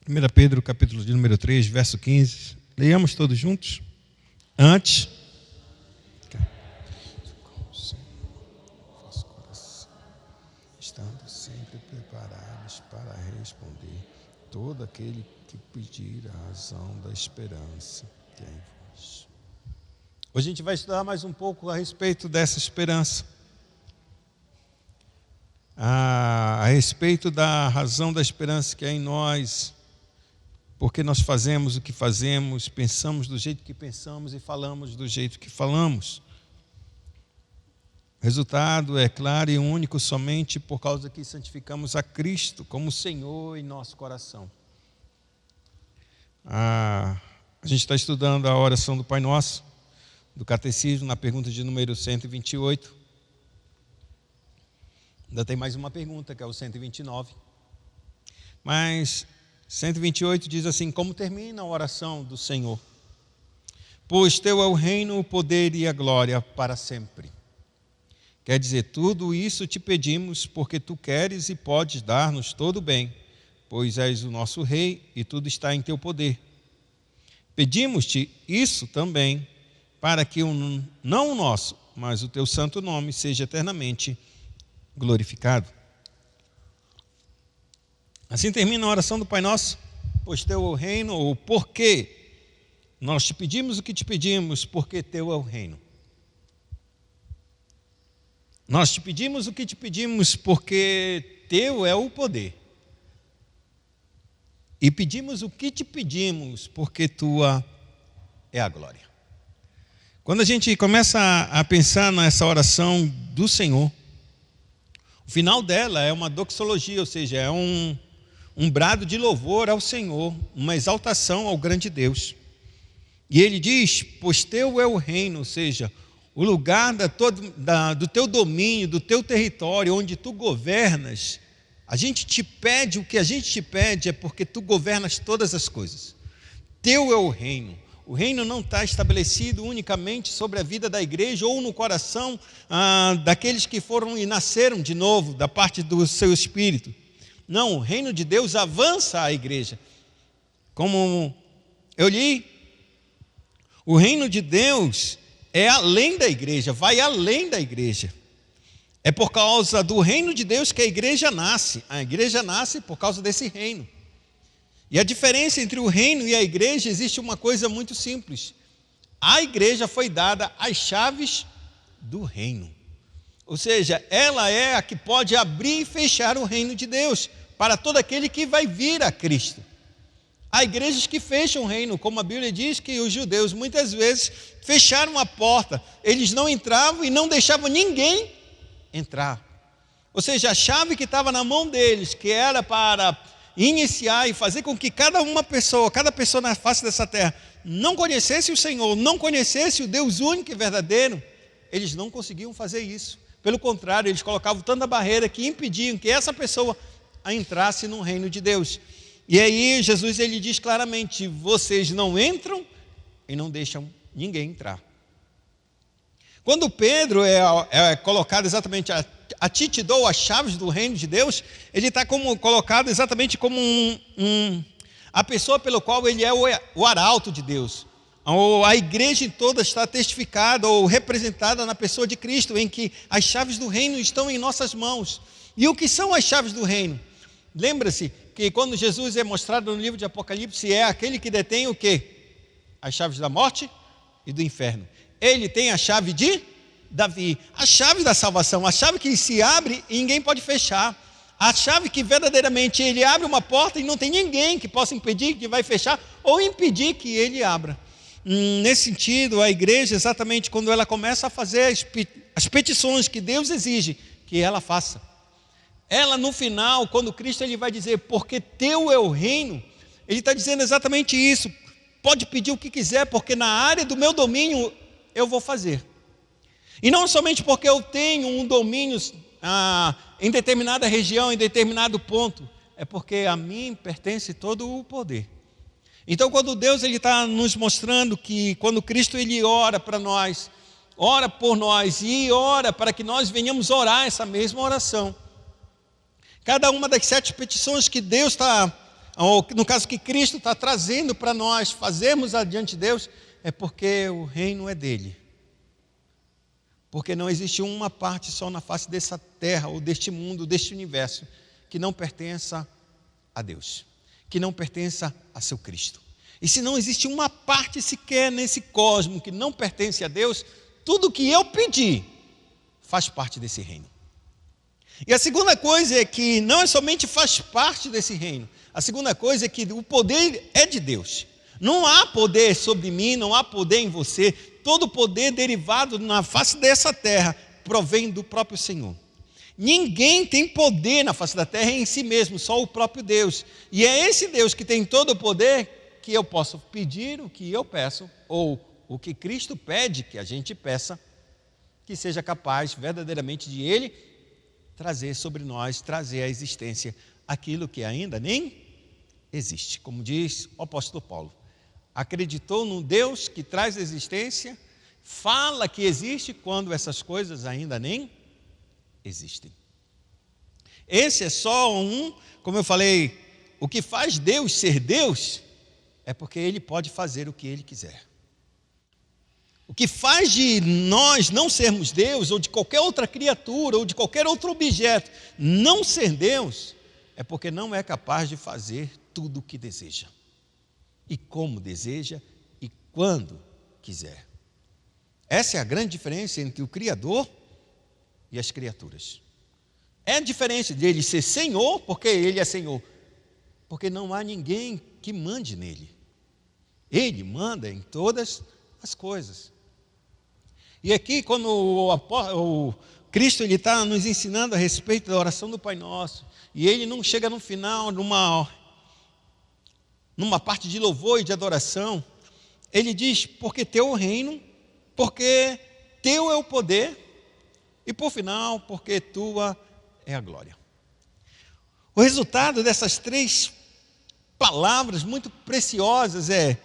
1 Pedro, capítulo de número 3, verso 15. Leiamos todos juntos. Antes, estando sempre preparados para responder todo aquele que pedir a razão da esperança que é em vós. Hoje a gente vai estudar mais um pouco a respeito dessa esperança. A respeito da razão da esperança que é em nós, porque nós fazemos o que fazemos, pensamos do jeito que pensamos e falamos do jeito que falamos. O resultado é claro e único somente por causa que santificamos a Cristo como Senhor em nosso coração. A gente está estudando a oração do Pai Nosso, do Catecismo, na pergunta de número 128. Ainda tem mais uma pergunta, que é o 129. Mas 128 diz assim: como termina a oração do Senhor? Pois teu é o reino, o poder e a glória para sempre. Quer dizer, tudo isso te pedimos porque tu queres e podes dar-nos todo o bem, pois és o nosso rei e tudo está em teu poder. Pedimos-te isso também para que não o nosso, mas o teu santo nome seja eternamente glorificado. Assim termina a oração do Pai Nosso. Pois teu é o reino, ou porque nós te pedimos o que te pedimos, porque teu é o reino. Nós te pedimos o que te pedimos, porque teu é o poder. E pedimos o que te pedimos, porque tua é a glória. Quando a gente começa a pensar nessa oração do Senhor, o final dela é uma doxologia, ou seja, é um brado de louvor ao Senhor, uma exaltação ao grande Deus. E ele diz: pois teu é o reino, ou seja, o lugar do teu domínio, do teu território, onde tu governas. A gente te pede, o que a gente te pede é porque tu governas todas as coisas. Teu é o reino. O reino não está estabelecido unicamente sobre a vida da igreja ou no coração daqueles que foram e nasceram de novo, da parte do seu espírito. Não, o reino de Deus avança a igreja. Como eu li, o reino de Deus é além da igreja, vai além da igreja. É por causa do reino de Deus que a igreja nasce. A igreja nasce por causa desse reino. E a diferença entre o reino e a igreja, existe uma coisa muito simples. A igreja foi dada as chaves do reino. Ou seja, ela é a que pode abrir e fechar o reino de Deus para todo aquele que vai vir a Cristo. Há igrejas que fecham o reino, como a Bíblia diz que os judeus muitas vezes fecharam a porta. Eles não entravam e não deixavam ninguém entrar. Ou seja, a chave que estava na mão deles, que era para iniciar e fazer com que cada pessoa na face dessa terra não conhecesse o Senhor, não conhecesse o Deus único e verdadeiro, eles não conseguiam fazer isso. Pelo contrário, eles colocavam tanta barreira que impediam que essa pessoa entrasse no reino de Deus. E aí Jesus ele diz claramente: vocês não entram e não deixam ninguém entrar. Quando Pedro é colocado exatamente a ti te dou as chaves do reino de Deus, ele está colocado exatamente como a pessoa pelo qual ele é o arauto de Deus. A igreja toda está testificada ou representada na pessoa de Cristo, em que as chaves do reino estão em nossas mãos. E o que são as chaves do reino? Lembra-se que quando Jesus é mostrado no livro de Apocalipse, é aquele que detém o quê? As chaves da morte e do inferno. Ele tem a chave de Davi, a chave da salvação, a chave que se abre e ninguém pode fechar. A chave que verdadeiramente ele abre uma porta e não tem ninguém que possa impedir que vai fechar ou impedir que ele abra. Nesse sentido, a igreja, exatamente quando ela começa a fazer as petições que Deus exige que ela faça, ela no final, quando Cristo ele vai dizer, porque teu é o reino, ele está dizendo exatamente isso. Pode pedir o que quiser, porque na área do meu domínio eu vou fazer. E não somente porque eu tenho um domínio em determinada região, em determinado ponto, é porque a mim pertence todo o poder. Então, quando Deus está nos mostrando que quando Cristo ele ora para nós, ora por nós e ora para que nós venhamos orar essa mesma oração. Cada uma das 7 petições que Deus está ou no caso que Cristo está trazendo para nós fazermos adiante de Deus, é porque o reino é dele. Porque não existe uma parte só na face dessa terra, ou deste mundo, deste universo, que não pertença a Deus, que não pertença a seu Cristo. E se não existe uma parte sequer nesse cosmo que não pertence a Deus, tudo que eu pedi faz parte desse reino. E a segunda coisa é que não é somente faz parte desse reino, a segunda coisa é que o poder é de Deus. Não há poder sobre mim, não há poder em você. Todo poder derivado na face dessa terra provém do próprio Senhor. Ninguém tem poder na face da terra em si mesmo, só o próprio Deus. E é esse Deus que tem todo o poder que eu posso pedir o que eu peço, ou o que Cristo pede que a gente peça, que seja capaz verdadeiramente de Ele trazer sobre nós, trazer à existência aquilo que ainda nem existe. Como diz o apóstolo Paulo, acreditou no Deus que traz existência, fala que existe quando essas coisas ainda nem existem. Esse é só como eu falei, o que faz Deus ser Deus é porque Ele pode fazer o que Ele quiser. O que faz de nós não sermos Deus, ou de qualquer outra criatura, ou de qualquer outro objeto, não ser Deus, é porque não é capaz de fazer tudo o que deseja. E como deseja, e quando quiser. Essa é a grande diferença entre o Criador e as criaturas. É a diferença de Ele ser Senhor, porque Ele é Senhor, porque não há ninguém que mande nele. Ele manda em todas as coisas. E aqui, quando o Cristo está nos ensinando a respeito da oração do Pai Nosso, e Ele não chega no final, numa parte de louvor e de adoração, Ele diz, porque teu é o reino, porque teu é o poder, e por final, porque tua é a glória. O resultado dessas três palavras muito preciosas é: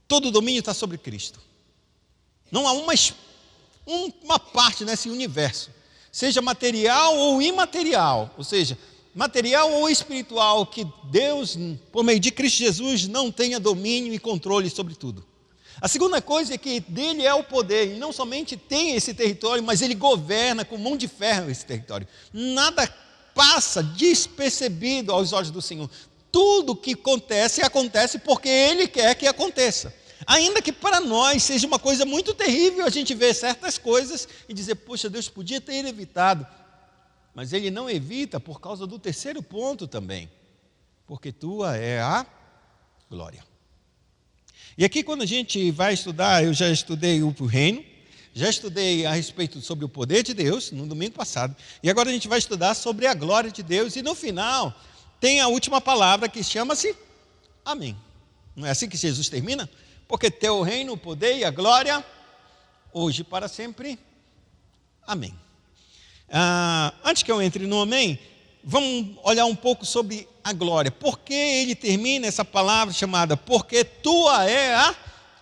todo o domínio está sobre Cristo. Não há uma parte nesse universo, seja material ou imaterial, ou seja, material ou espiritual, que Deus, por meio de Cristo Jesus, não tenha domínio e controle sobre tudo. A segunda coisa é que dele é o poder, e não somente tem esse território, mas ele governa com mão de ferro esse território. Nada passa despercebido aos olhos do Senhor. Tudo que acontece porque Ele quer que aconteça. Ainda que para nós seja uma coisa muito terrível a gente ver certas coisas e dizer, poxa, Deus podia ter evitado. Mas Ele não evita por causa do terceiro ponto também, porque tua é a glória. E aqui, quando a gente vai estudar, eu já estudei o reino, já estudei a respeito sobre o poder de Deus no domingo passado, e agora a gente vai estudar sobre a glória de Deus, e no final tem a última palavra que chama-se amém. Não é assim que Jesus termina? Porque teu reino, o poder e a glória, hoje e para sempre, amém. Antes que eu entre no amém, vamos olhar um pouco sobre a glória. Por que ele termina essa palavra chamada porque tua é a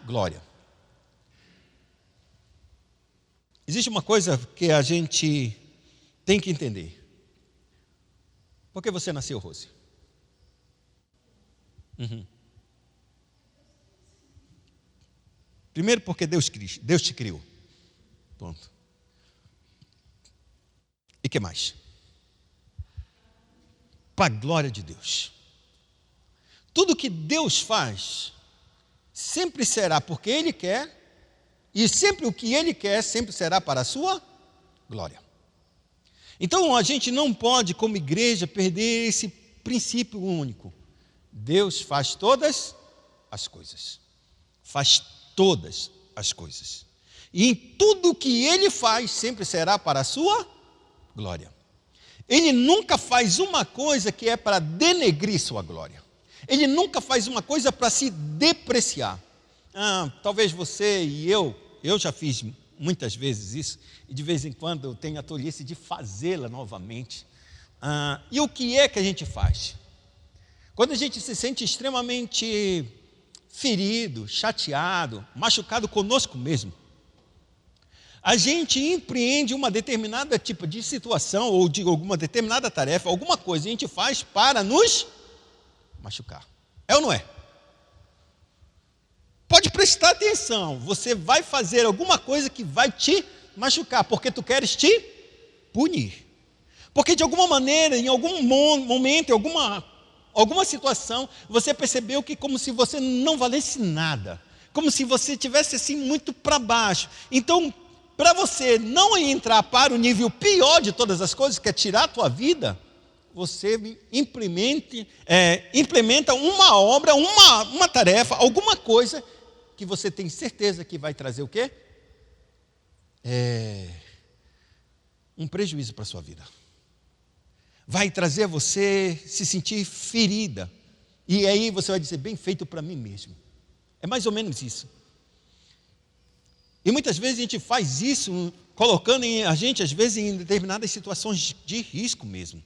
glória? Existe uma coisa que a gente tem que entender. Por que você nasceu, Rose? Primeiro, porque Deus te criou. Ponto. E que mais? Para a glória de Deus. Tudo que Deus faz sempre será porque Ele quer, e sempre o que Ele quer sempre será para a sua glória. Então a gente não pode, como igreja, perder esse princípio único. Deus faz todas as coisas. Faz todas as coisas. E em tudo que Ele faz sempre será para a sua glória. Ele nunca faz uma coisa que é para denegrir sua glória. Ele nunca faz uma coisa para se depreciar. Talvez você e eu já fiz muitas vezes isso, e de vez em quando eu tenho a tolice de fazê-la novamente. E o que é que a gente faz? Quando a gente se sente extremamente ferido, chateado, machucado conosco mesmo, a gente empreende uma determinada tipo de situação, ou de alguma determinada tarefa, alguma coisa a gente faz para nos machucar. É ou não é? Pode prestar atenção, você vai fazer alguma coisa que vai te machucar, porque tu queres te punir. Porque de alguma maneira, em algum momento, em alguma situação, você percebeu que como se você não valesse nada, como se você estivesse assim muito para baixo. Então, para você não entrar para o nível pior de todas as coisas, que é tirar a tua vida, você implementa uma obra, uma tarefa, alguma coisa que você tem certeza que vai trazer o quê? Um prejuízo para a sua vida. Vai trazer você se sentir ferida. E aí você vai dizer, bem feito para mim mesmo. É mais ou menos isso. E muitas vezes a gente faz isso, colocando a gente, às vezes, em determinadas situações de risco mesmo.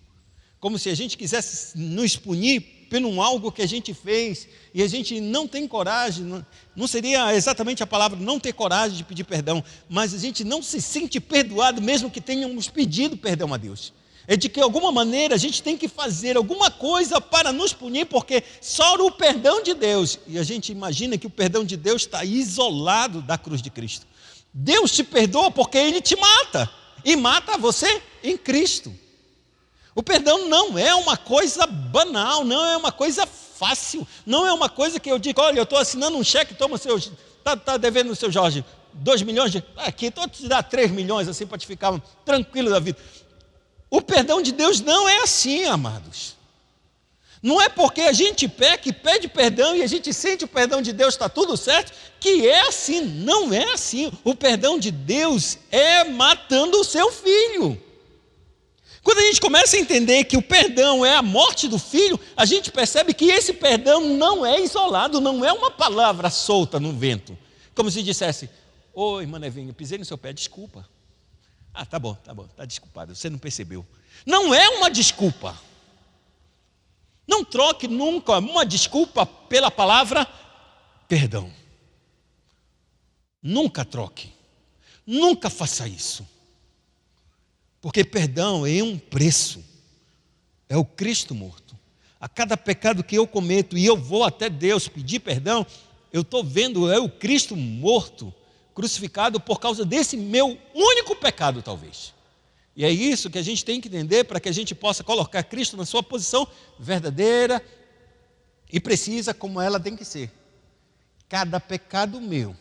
Como se a gente quisesse nos punir por algo que a gente fez, e a gente não tem coragem, não seria exatamente a palavra não ter coragem de pedir perdão, mas a gente não se sente perdoado, mesmo que tenhamos pedido perdão a Deus. É de que, de alguma maneira, a gente tem que fazer alguma coisa para nos punir, porque só o perdão de Deus, e a gente imagina que o perdão de Deus está isolado da cruz de Cristo. Deus te perdoa porque Ele te mata, e mata você em Cristo. O perdão não é uma coisa banal, não é uma coisa fácil, não é uma coisa que eu digo, olha, eu estou assinando um cheque, toma seu, está devendo o seu Jorge 2 milhões, aqui, estou te dar 3 milhões, assim, para te ficar tranquilo da vida. O perdão de Deus não é assim, amados. Não é porque a gente peca e pede perdão e a gente sente o perdão de Deus, está tudo certo, que é assim, não é assim. O perdão de Deus é matando o seu filho. Quando a gente começa a entender que o perdão é a morte do filho, a gente percebe que esse perdão não é isolado, não é uma palavra solta no vento. Como se dissesse, oi, irmã Nevinha, pisei no seu pé, desculpa. Ah, tá bom, está desculpado, você não percebeu. Não é uma desculpa. Não troque nunca uma desculpa pela palavra perdão. Nunca troque. Nunca faça isso. Porque perdão é um preço, é o Cristo morto. A cada pecado que eu cometo e eu vou até Deus pedir perdão, eu estou vendo, é o Cristo morto, crucificado por causa desse meu único pecado talvez. E é isso que a gente tem que entender para que a gente possa colocar Cristo na sua posição verdadeira e precisa como ela tem que ser. Cada pecado meu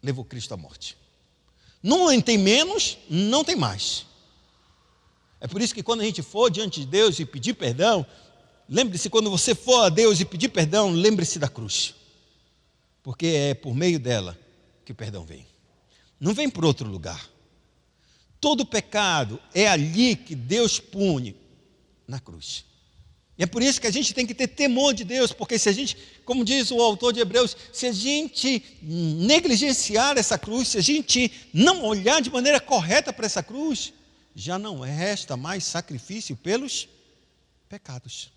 levou Cristo à morte. Não tem menos, não tem mais. É por isso que quando a gente for diante de Deus e pedir perdão, lembre-se, quando você for a Deus e pedir perdão, lembre-se da cruz. Porque é por meio dela que o perdão vem. Não vem por outro lugar. Todo pecado é ali que Deus pune, na cruz. E é por isso que a gente tem que ter temor de Deus, porque se a gente, como diz o autor de Hebreus, se a gente negligenciar essa cruz, se a gente não olhar de maneira correta para essa cruz, já não resta mais sacrifício pelos pecados.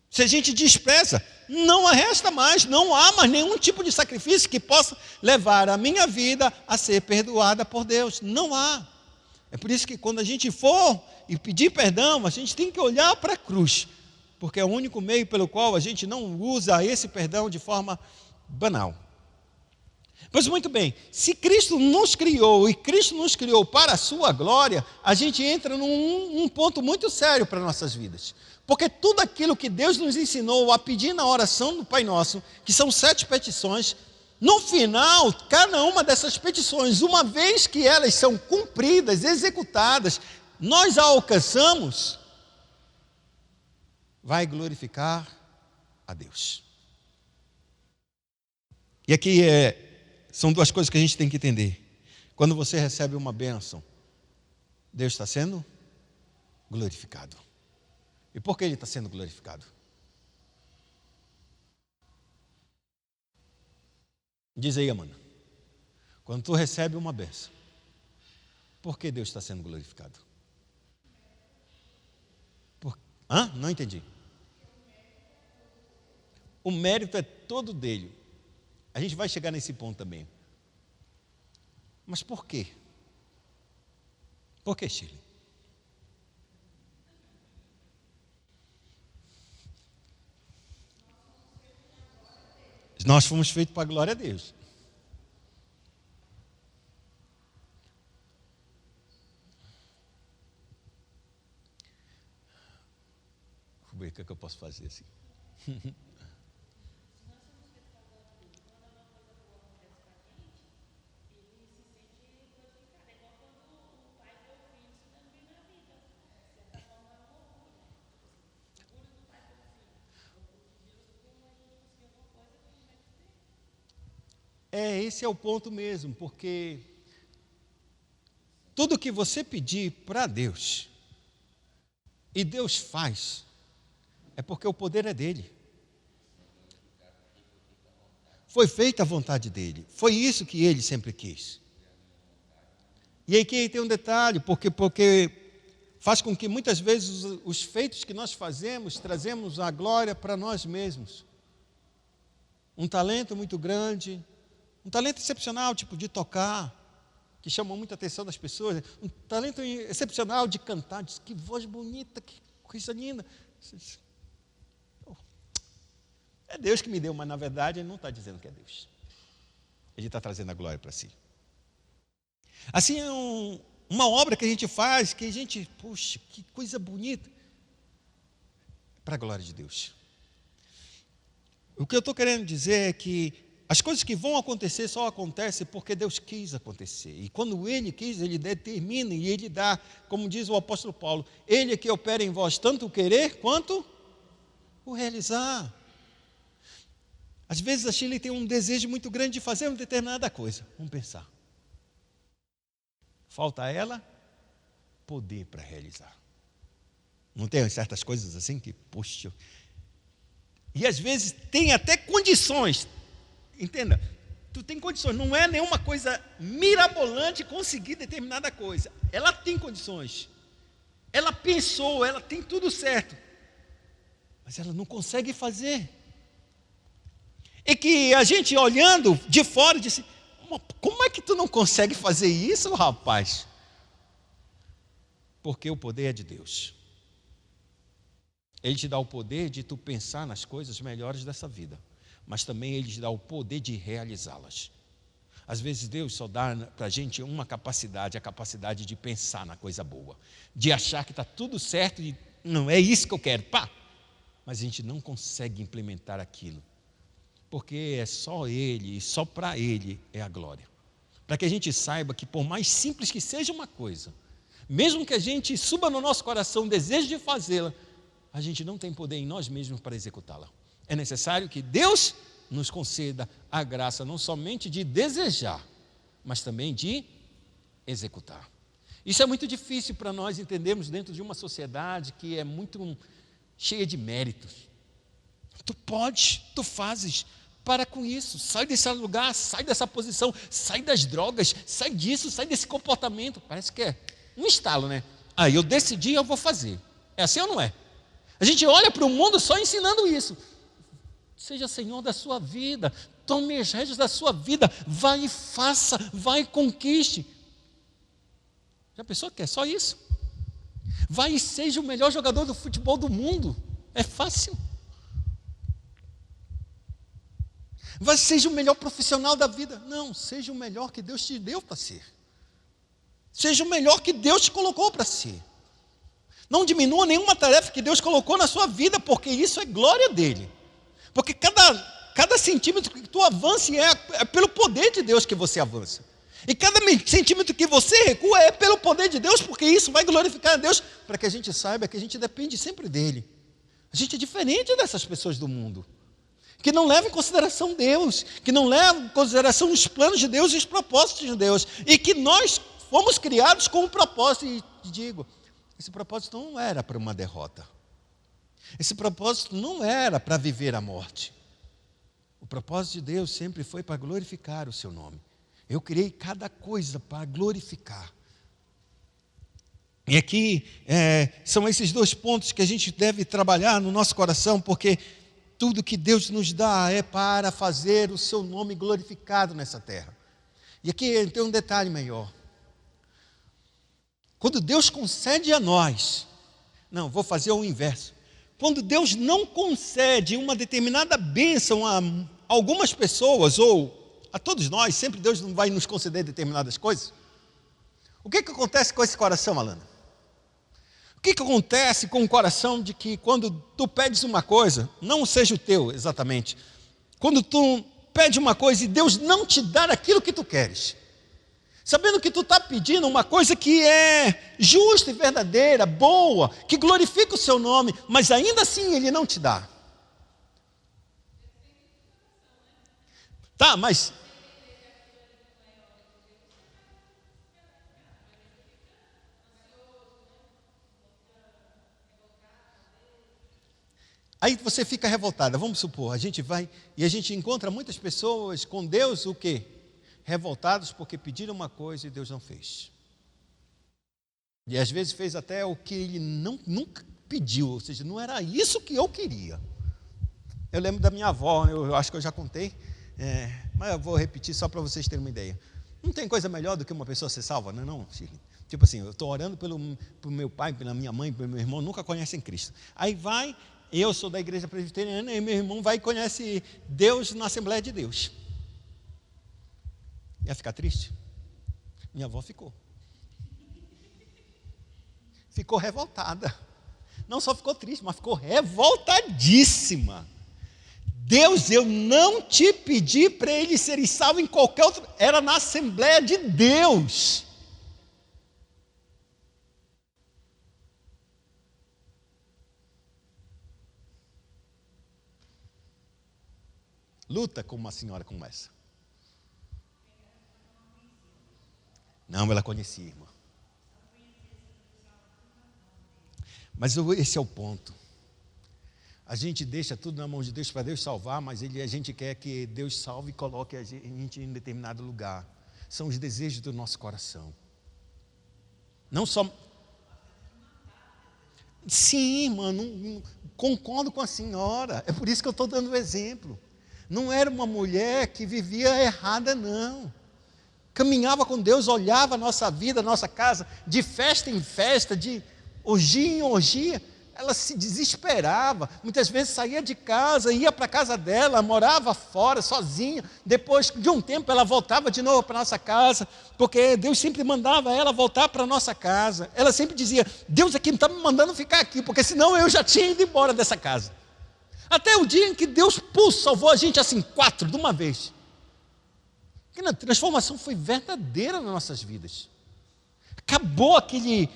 Se a gente despreza, não resta mais, não há mais nenhum tipo de sacrifício que possa levar a minha vida a ser perdoada por Deus. Não há. É por isso que quando a gente for e pedir perdão, a gente tem que olhar para a cruz, porque é o único meio pelo qual a gente não usa esse perdão de forma banal. Pois muito bem, se Cristo nos criou e Cristo nos criou para a sua glória, a gente entra num ponto muito sério para nossas vidas. Porque tudo aquilo que Deus nos ensinou a pedir na oração do Pai Nosso, que são 7 petições, no final, cada uma dessas petições, uma vez que elas são cumpridas, executadas, nós a alcançamos, vai glorificar a Deus. E aqui são 2 coisas que a gente tem que entender. Quando você recebe uma bênção, Deus está sendo glorificado. E por que Ele está sendo glorificado? Diz aí, Amanda. Quando tu recebe uma bênção, por que Deus está sendo glorificado? Não entendi. O mérito é todo dele. A gente vai chegar nesse ponto também. Mas por quê? Por que, Shirley? Nós fomos feitos para a glória a Deus. Vou ver o que eu posso fazer assim. Esse é o ponto mesmo, porque tudo que você pedir para Deus, e Deus faz, é porque o poder é dele. Foi feita a vontade dele. Foi isso que ele sempre quis. E aqui tem um detalhe, porque faz com que muitas vezes os feitos que nós fazemos, trazemos a glória para nós mesmos. Um talento muito grande, um talento excepcional, tipo de tocar, que chama muita atenção das pessoas. Um talento excepcional de cantar, diz, que voz bonita, que coisa linda. É Deus que me deu, mas na verdade Ele não está dizendo que é Deus. Ele está trazendo a glória para si. Assim, é uma obra que a gente faz, que a gente, puxa, que coisa bonita, para a glória de Deus. O que eu estou querendo dizer é que as coisas que vão acontecer só acontecem porque Deus quis acontecer. E quando Ele quis, Ele determina e Ele dá, como diz o apóstolo Paulo, Ele é que opera em vós tanto o querer quanto o realizar. Às vezes a Shirley tem um desejo muito grande de fazer uma determinada coisa. Vamos pensar. Falta a ela poder para realizar. Não tem certas coisas assim que, puxa. E às vezes tem até condições. Entenda, tu tem condições. Não é nenhuma coisa mirabolante conseguir determinada coisa. Ela tem condições. Ela pensou, ela tem tudo certo. Mas ela não consegue fazer. E que a gente olhando de fora disse, como é que tu não consegue fazer isso, rapaz? Porque o poder é de Deus. Ele te dá o poder de tu pensar nas coisas melhores dessa vida, mas também Ele te dá o poder de realizá-las. Às vezes Deus só dá para a gente uma capacidade, a capacidade de pensar na coisa boa, de achar que está tudo certo e não é isso que eu quero, pá! Mas a gente não consegue implementar aquilo. Porque é só Ele, e só para Ele é a glória. Para que a gente saiba que por mais simples que seja uma coisa, mesmo que a gente suba no nosso coração o desejo de fazê-la, a gente não tem poder em nós mesmos para executá-la. É necessário que Deus nos conceda a graça não somente de desejar, mas também de executar. Isso é muito difícil para nós entendermos dentro de uma sociedade que é muito cheia de méritos. Tu podes, tu fazes. Para com isso, sai desse lugar, sai dessa posição, sai das drogas, sai disso, sai desse comportamento. Parece que é um estalo, né? Aí eu decidi, eu vou fazer. É assim ou não é? A gente olha para o mundo só ensinando isso. Seja senhor da sua vida, tome as rédeas da sua vida, vai e faça, vai e conquiste. Já pensou que é só isso? Vai e seja o melhor jogador do futebol do mundo. É fácil. Vai, seja o melhor profissional da vida. Não, seja o melhor que Deus te deu para ser. Seja o melhor que Deus te colocou para ser. Não diminua nenhuma tarefa que Deus colocou na sua vida, porque isso é glória dele. Porque cada centímetro que tu avance é pelo poder de Deus que você avança. E cada centímetro que você recua é pelo poder de Deus, porque isso vai glorificar a Deus, para que a gente saiba que a gente depende sempre dele. A gente é diferente dessas pessoas do mundo, que não levam em consideração Deus, que não levam em consideração os planos de Deus e os propósitos de Deus, e que nós fomos criados com um propósito, e digo, esse propósito não era para uma derrota, esse propósito não era para viver a morte, o propósito de Deus sempre foi para glorificar o seu nome. Eu criei cada coisa para glorificar. E aqui são esses dois pontos que a gente deve trabalhar no nosso coração, porque tudo que Deus nos dá é para fazer o seu nome glorificado nessa terra. E aqui tem um detalhe maior. Quando Deus concede a nós, não, vou fazer o inverso. Quando Deus não concede uma determinada bênção algumas pessoas, ou a todos nós, sempre Deus não vai nos conceder determinadas coisas. O que acontece com esse coração, Alana? O que acontece com o coração de que quando tu pedes uma coisa, não seja o teu exatamente, quando tu pede uma coisa e Deus não te dá aquilo que tu queres, sabendo que tu está pedindo uma coisa que é justa e verdadeira, boa, que glorifica o seu nome, mas ainda assim Ele não te dá. Tá, mas... Aí você fica revoltada, vamos supor, a gente vai e a gente encontra muitas pessoas com Deus o quê? Revoltados porque pediram uma coisa e Deus não fez. E às vezes fez até o que Ele nunca pediu, ou seja, não era isso que eu queria. Eu lembro da minha avó, eu acho que eu já contei, mas eu vou repetir só para vocês terem uma ideia. Não tem coisa melhor do que uma pessoa ser salva, não é não, Shirley? Tipo assim, eu estou orando pelo meu pai, pela minha mãe, pelo meu irmão, nunca conhecem Cristo. Aí vai... Eu sou da igreja presbiteriana e meu irmão vai e conhece Deus na Assembleia de Deus. Ia ficar triste? Minha avó ficou. Ficou revoltada. Não só ficou triste, mas ficou revoltadíssima. Deus, eu não te pedi para eles serem salvos em qualquer outro... Era na Assembleia de Deus. Luta com uma senhora como essa. Não, ela conhecia, irmã. Mas esse é o ponto. A gente deixa tudo na mão de Deus para Deus salvar, mas a gente quer que Deus salve e coloque a gente em determinado lugar. São os desejos do nosso coração. Não só... Sim, irmã, não concordo com a senhora. É por isso que eu estou dando o exemplo. Não era uma mulher que vivia errada, não. Caminhava com Deus, olhava a nossa vida, a nossa casa, de festa em festa, de orgia em orgia. Ela se desesperava. Muitas vezes saía de casa, ia para a casa dela, morava fora, sozinha. Depois de um tempo, ela voltava de novo para a nossa casa, porque Deus sempre mandava ela voltar para a nossa casa. Ela sempre dizia, Deus aqui não está me mandando ficar aqui, porque senão eu já tinha ido embora dessa casa. Até o dia em que Deus salvou a gente assim, 4 de uma vez. Que a transformação foi verdadeira nas nossas vidas. Acabou aquele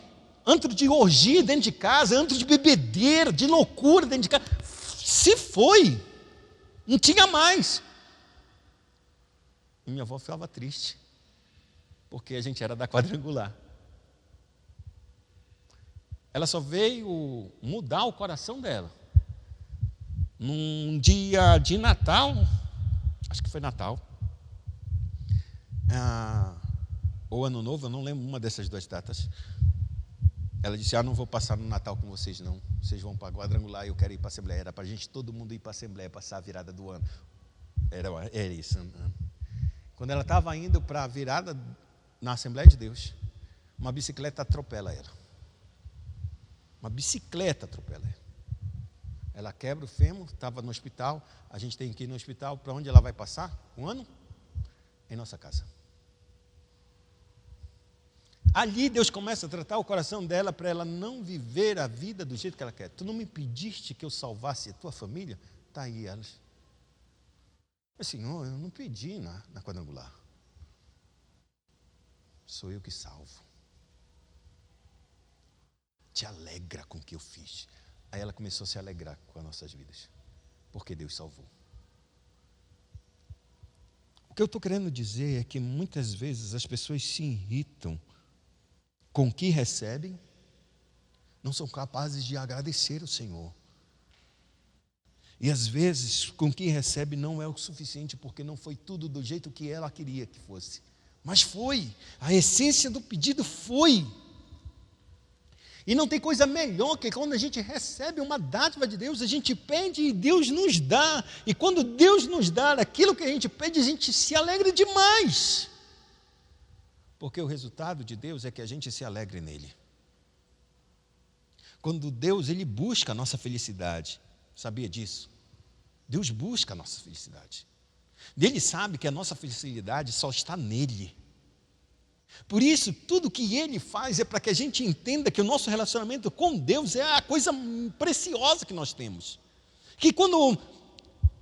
antro de orgia dentro de casa, antro de bebedeira, de loucura dentro de casa. Se foi, não tinha mais. E minha avó ficava triste, porque a gente era da quadrangular. Ela só veio mudar o coração dela num dia de Natal, acho que foi Natal, ou Ano Novo, eu não lembro uma dessas 2 datas. Ela disse, não vou passar no Natal com vocês não, vocês vão para a quadrangular, eu quero ir para a Assembleia. Era para a gente, todo mundo ir para a Assembleia, passar a virada do ano. Era isso. Quando ela estava indo para a virada na Assembleia de Deus, uma bicicleta atropela ela. Uma bicicleta atropela ela. Ela quebra o fêmur, estava no hospital, a gente tem que ir no hospital, para onde ela vai passar? 1 ano? Em nossa casa. Ali Deus começa a tratar o coração dela para ela não viver a vida do jeito que ela quer. Tu não me pediste que eu salvasse a tua família? Está aí elas. Mas Senhor, eu não pedi na quadrangular. Sou eu que salvo. Te alegra com o que eu fiz. Aí ela começou a se alegrar com as nossas vidas, porque Deus salvou. O que eu estou querendo dizer é que muitas vezes as pessoas se irritam com o que recebem, não são capazes de agradecer ao Senhor. E às vezes, com o que recebe não é o suficiente, porque não foi tudo do jeito que ela queria que fosse. Mas foi, a essência do pedido foi. E não tem coisa melhor que quando a gente recebe uma dádiva de Deus, a gente pede e Deus nos dá. E quando Deus nos dá aquilo que a gente pede, a gente se alegra demais. Porque o resultado de Deus é que a gente se alegre nele. Quando Deus, Ele busca a nossa felicidade. Sabia disso? Deus busca a nossa felicidade. Ele sabe que a nossa felicidade só está nele. Por isso, tudo que Ele faz é para que a gente entenda que o nosso relacionamento com Deus é a coisa preciosa que nós temos. Que quando,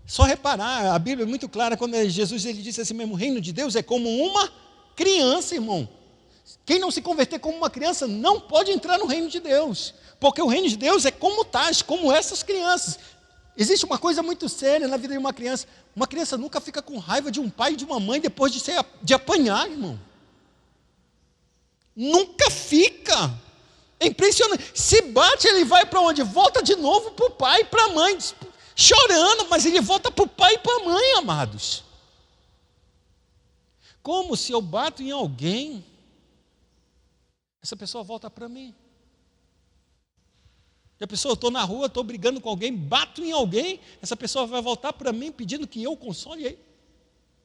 só reparar, a Bíblia é muito clara, quando Jesus ele disse assim mesmo, o reino de Deus é como uma criança, irmão. Quem não se converter como uma criança não pode entrar no reino de Deus. Porque o reino de Deus é como tais, como essas crianças. Existe uma coisa muito séria na vida de uma criança. Uma criança nunca fica com raiva de um pai e de uma mãe depois de apanhar, irmão. Nunca fica. É impressionante. Se bate, ele vai para onde? Volta de novo para o pai e para a mãe, chorando, mas ele volta para o pai e para a mãe, amados. Como se eu bato em alguém, essa pessoa volta para mim. Se a pessoa, eu estou na rua, estou brigando com alguém, bato em alguém, essa pessoa vai voltar para mim pedindo que eu console ele.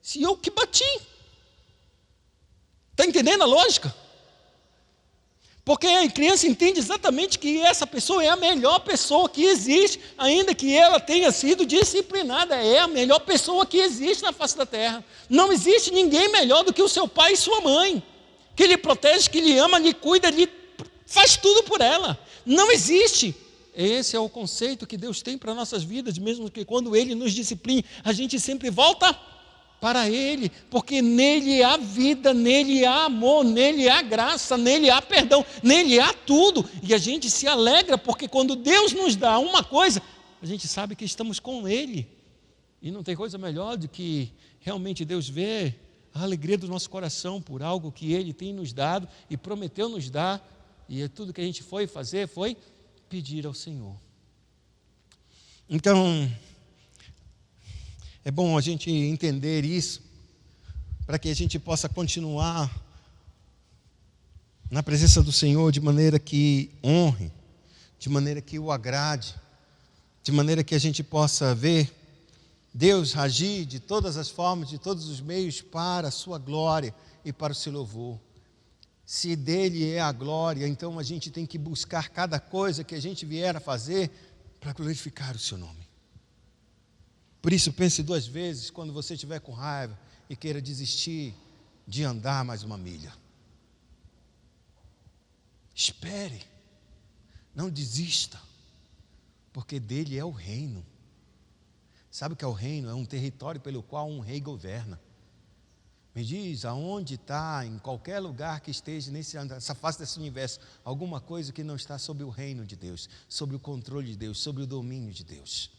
Se eu que bati. Está entendendo a lógica? Porque a criança entende exatamente que essa pessoa é a melhor pessoa que existe, ainda que ela tenha sido disciplinada, é a melhor pessoa que existe na face da terra. Não existe ninguém melhor do que o seu pai e sua mãe, que lhe protege, que lhe ama, lhe cuida, lhe faz tudo por ela. Não existe. Esse é o conceito que Deus tem para nossas vidas, mesmo que quando Ele nos discipline, a gente sempre volta para Ele, porque nele há vida, nele há amor, nele há graça, nele há perdão, nele há tudo, e a gente se alegra, porque quando Deus nos dá uma coisa, a gente sabe que estamos com Ele, e não tem coisa melhor do que realmente Deus ver a alegria do nosso coração por algo que Ele tem nos dado e prometeu nos dar, e tudo que a gente foi fazer foi pedir ao Senhor. Então, é bom a gente entender isso, para que a gente possa continuar na presença do Senhor de maneira que honre, de maneira que o agrade, de maneira que a gente possa ver Deus agir de todas as formas, de todos os meios para a sua glória e para o seu louvor. Se dele é a glória, então a gente tem que buscar cada coisa que a gente vier a fazer para glorificar o seu nome. Por isso, pense 2 vezes quando você estiver com raiva e queira desistir de andar mais uma milha. Espere, não desista, porque dele é o reino. Sabe o que é o reino? É um território pelo qual um rei governa. Me diz, aonde está, em qualquer lugar que esteja nessa face desse universo, alguma coisa que não está sob o reino de Deus, sob o controle de Deus, sob o domínio de Deus.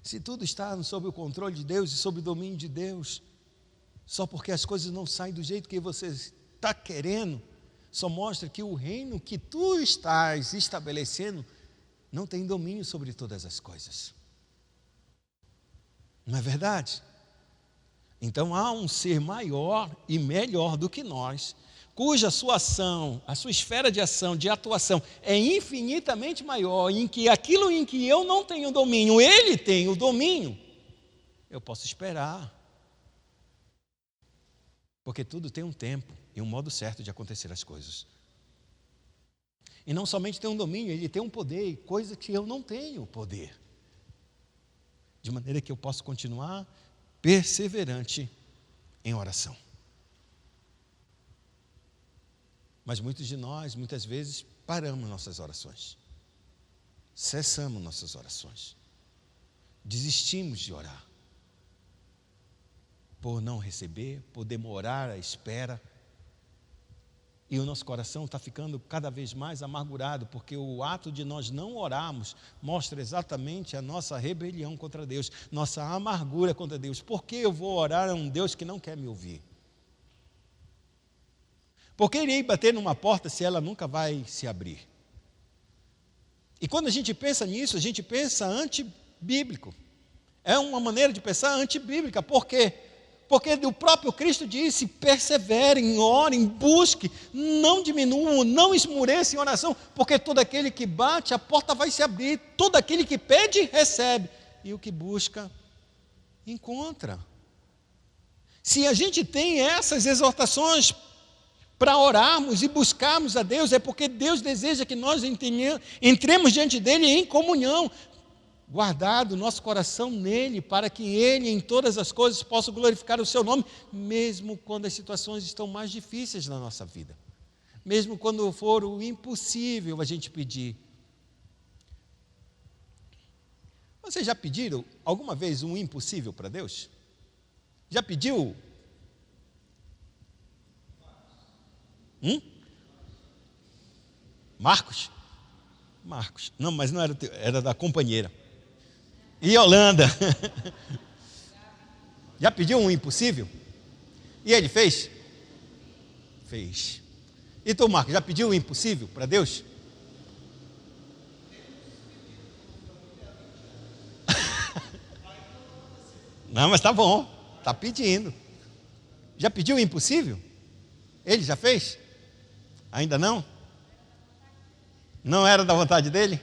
Se tudo está sob o controle de Deus e sob o domínio de Deus, só porque as coisas não saem do jeito que você está querendo, só mostra que o reino que tu estás estabelecendo não tem domínio sobre todas as coisas. Não é verdade? Então há um ser maior e melhor do que nós, cuja sua ação, a sua esfera de ação, de atuação é infinitamente maior, em que aquilo em que eu não tenho domínio, Ele tem o domínio, eu posso esperar. Porque tudo tem um tempo e um modo certo de acontecer as coisas. E não somente tem um domínio, Ele tem um poder, coisa que eu não tenho poder. De maneira que eu posso continuar perseverante em oração. Mas muitos de nós, muitas vezes, paramos nossas orações. Cessamos nossas orações. Desistimos de orar. Por não receber, por demorar a espera. E o nosso coração está ficando cada vez mais amargurado, porque o ato de nós não orarmos mostra exatamente a nossa rebelião contra Deus, nossa amargura contra Deus. Por que eu vou orar a um Deus que não quer me ouvir? Por que irei bater numa porta se ela nunca vai se abrir? E quando a gente pensa nisso, a gente pensa antibíblico. É uma maneira de pensar antibíblica. Por quê? Porque o próprio Cristo disse, perseverem, orem, busquem, não diminuam, não esmureçam em oração, porque todo aquele que bate, a porta vai se abrir, todo aquele que pede, recebe, e o que busca, encontra. Se a gente tem essas exortações para orarmos e buscarmos a Deus, é porque Deus deseja que nós entremos diante dEle em comunhão. guardado o nosso coração nele, para que ele em todas as coisas possa glorificar o seu nome, mesmo quando as situações estão mais difíceis na nossa vida, mesmo quando for o impossível a gente pedir. Vocês já pediram alguma vez um impossível para Deus? Já pediu? Marcos? Marcos. Não, mas não era teu, era da companheira. E Holanda? Já pediu um impossível? E ele fez? Fez. E tu, Marcos, já pediu um impossível para Deus? Não, mas tá bom, tá pedindo. Já pediu o impossível? Ele já fez? Ainda não? Não era da vontade dele?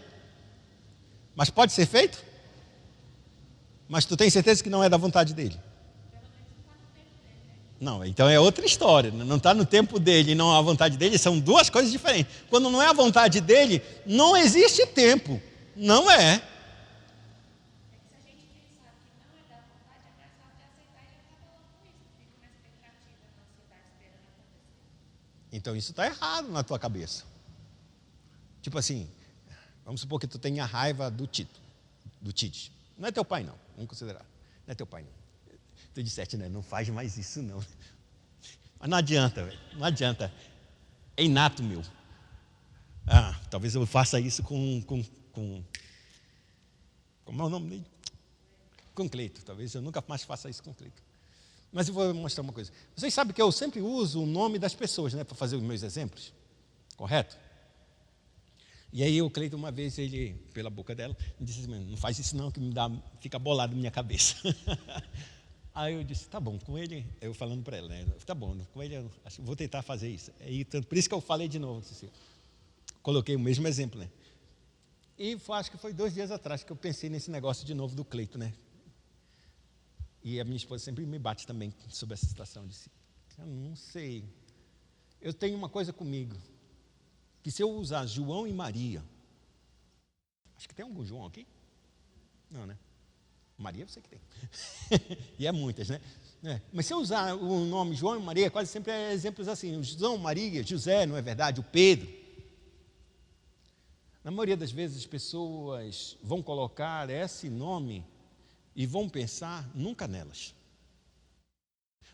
Mas pode ser feito? Mas tu tem certeza que não é da vontade dele? Não, então é outra história. Não está no tempo dele e não a vontade dele, são duas coisas diferentes. Quando não é a vontade dele, não existe tempo. Não é. Então isso está errado na tua cabeça. Tipo assim, vamos supor que tu tenha raiva do Tito, do Tite. Não é teu pai não, vamos considerar. Não é teu pai não. Tu disseste, né? Não faz mais isso não. Mas não adianta, velho. Não adianta. É inato meu. Talvez eu faça isso com como é o nome dele? Com Cleito. Talvez eu nunca mais faça isso com Cleito. Mas eu vou mostrar uma coisa. Vocês sabem que eu sempre uso o nome das pessoas, né, para fazer os meus exemplos? Correto? E aí o Cleito, uma vez, ele, pela boca dela, me disse assim, não faz isso não, que fica bolado na minha cabeça. Aí eu disse, tá bom, com ele, eu falando para ela, né, tá bom, com ele eu vou tentar fazer isso. Aí, por isso que eu falei de novo, assim, coloquei o mesmo exemplo, né? E acho que foi 2 dias atrás que eu pensei nesse negócio de novo do Cleito, né? E a minha esposa sempre me bate também sobre essa situação. Eu disse, eu não sei. Eu tenho uma coisa comigo, que se eu usar João e Maria, acho que tem algum João aqui? Não, né? Maria eu sei que tem. E é muitas, né? Mas se eu usar o nome João e Maria, quase sempre é exemplos assim. O João, Maria, José, não é verdade? O Pedro. Na maioria das vezes as pessoas vão colocar esse nome e vão pensar nunca nelas.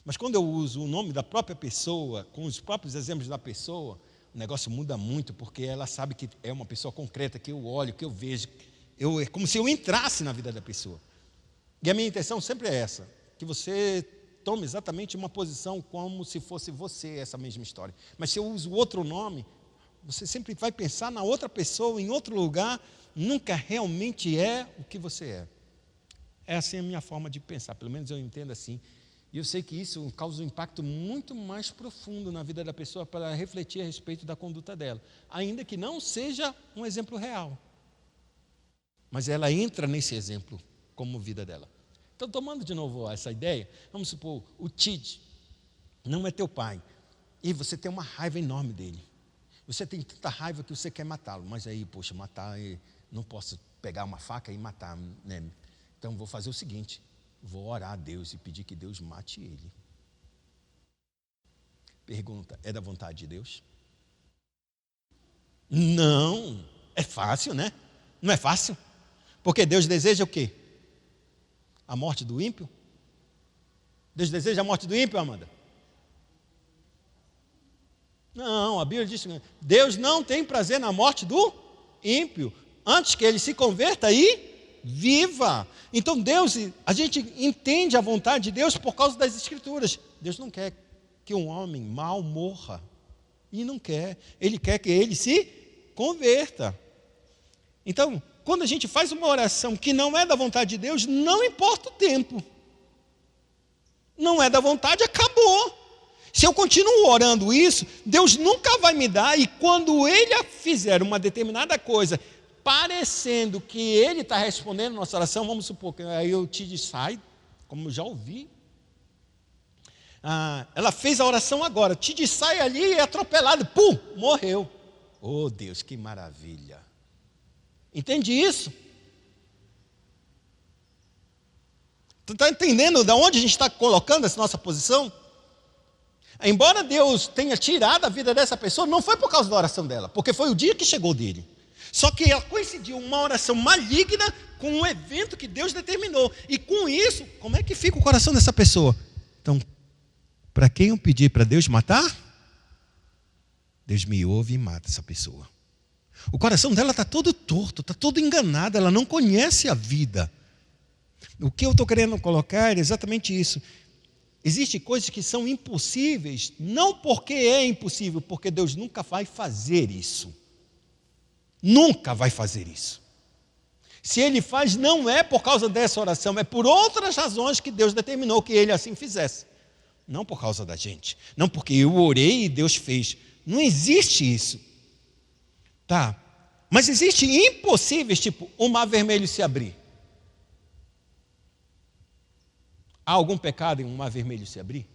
Mas quando eu uso o nome da própria pessoa, com os próprios exemplos da pessoa, o negócio muda muito, porque ela sabe que é uma pessoa concreta, que eu olho, que eu vejo, é como se eu entrasse na vida da pessoa. E a minha intenção sempre é essa, que você tome exatamente uma posição como se fosse você essa mesma história. Mas se eu uso outro nome, você sempre vai pensar na outra pessoa, em outro lugar, nunca realmente é o que você é. É assim a minha forma de pensar, pelo menos eu entendo assim. E eu sei que isso causa um impacto muito mais profundo na vida da pessoa para refletir a respeito da conduta dela, ainda que não seja um exemplo real. Mas ela entra nesse exemplo como vida dela. Então, tomando de novo essa ideia, vamos supor, o Tite não é teu pai, e você tem uma raiva enorme dele. Você tem tanta raiva que você quer matá-lo, mas aí, poxa, matar, não posso pegar uma faca e matar, né? Então, vou fazer o seguinte, vou orar a Deus e pedir que Deus mate ele. Pergunta, é da vontade de Deus? Não, é fácil, né? Não é fácil? Porque Deus deseja o quê? A morte do ímpio? Deus deseja a morte do ímpio, Amanda? Não, a Bíblia diz que Deus não tem prazer na morte do ímpio, antes que ele se converta e viva. Então Deus, a gente entende a vontade de Deus por causa das Escrituras. Deus não quer que um homem mau morra. E não quer. Ele quer que ele se converta. Então, quando a gente faz uma oração que não é da vontade de Deus, não importa o tempo. Não é da vontade, acabou. Se eu continuo orando isso, Deus nunca vai me dar, e quando Ele fizer uma determinada coisa, parecendo que Ele está respondendo a nossa oração, vamos supor que aí eu te sai, como eu já ouvi, ela fez a oração agora, te sai ali, é atropelado, pum, morreu. Oh Deus, que maravilha. Entende isso? Tu está entendendo de onde a gente está colocando essa nossa posição? Embora Deus tenha tirado a vida dessa pessoa, não foi por causa da oração dela, porque foi o dia que chegou dele. Só que ela coincidiu uma oração maligna com um evento que Deus determinou. E com isso, como é que fica o coração dessa pessoa? Então, para quem eu pedir para Deus matar, Deus me ouve e mata essa pessoa. O coração dela está todo torto, está todo enganado, ela não conhece a vida. O que eu estou querendo colocar é exatamente isso. Existem coisas que são impossíveis, não porque é impossível, porque Deus nunca vai fazer isso. Nunca vai fazer isso. Se Ele faz, não é por causa dessa oração, é por outras razões que Deus determinou que Ele assim fizesse. Não por causa da gente. Não porque eu orei e Deus fez. Não existe isso. Tá? Mas existem impossíveis, tipo o mar vermelho se abrir. Há algum pecado em um mar vermelho se abrir?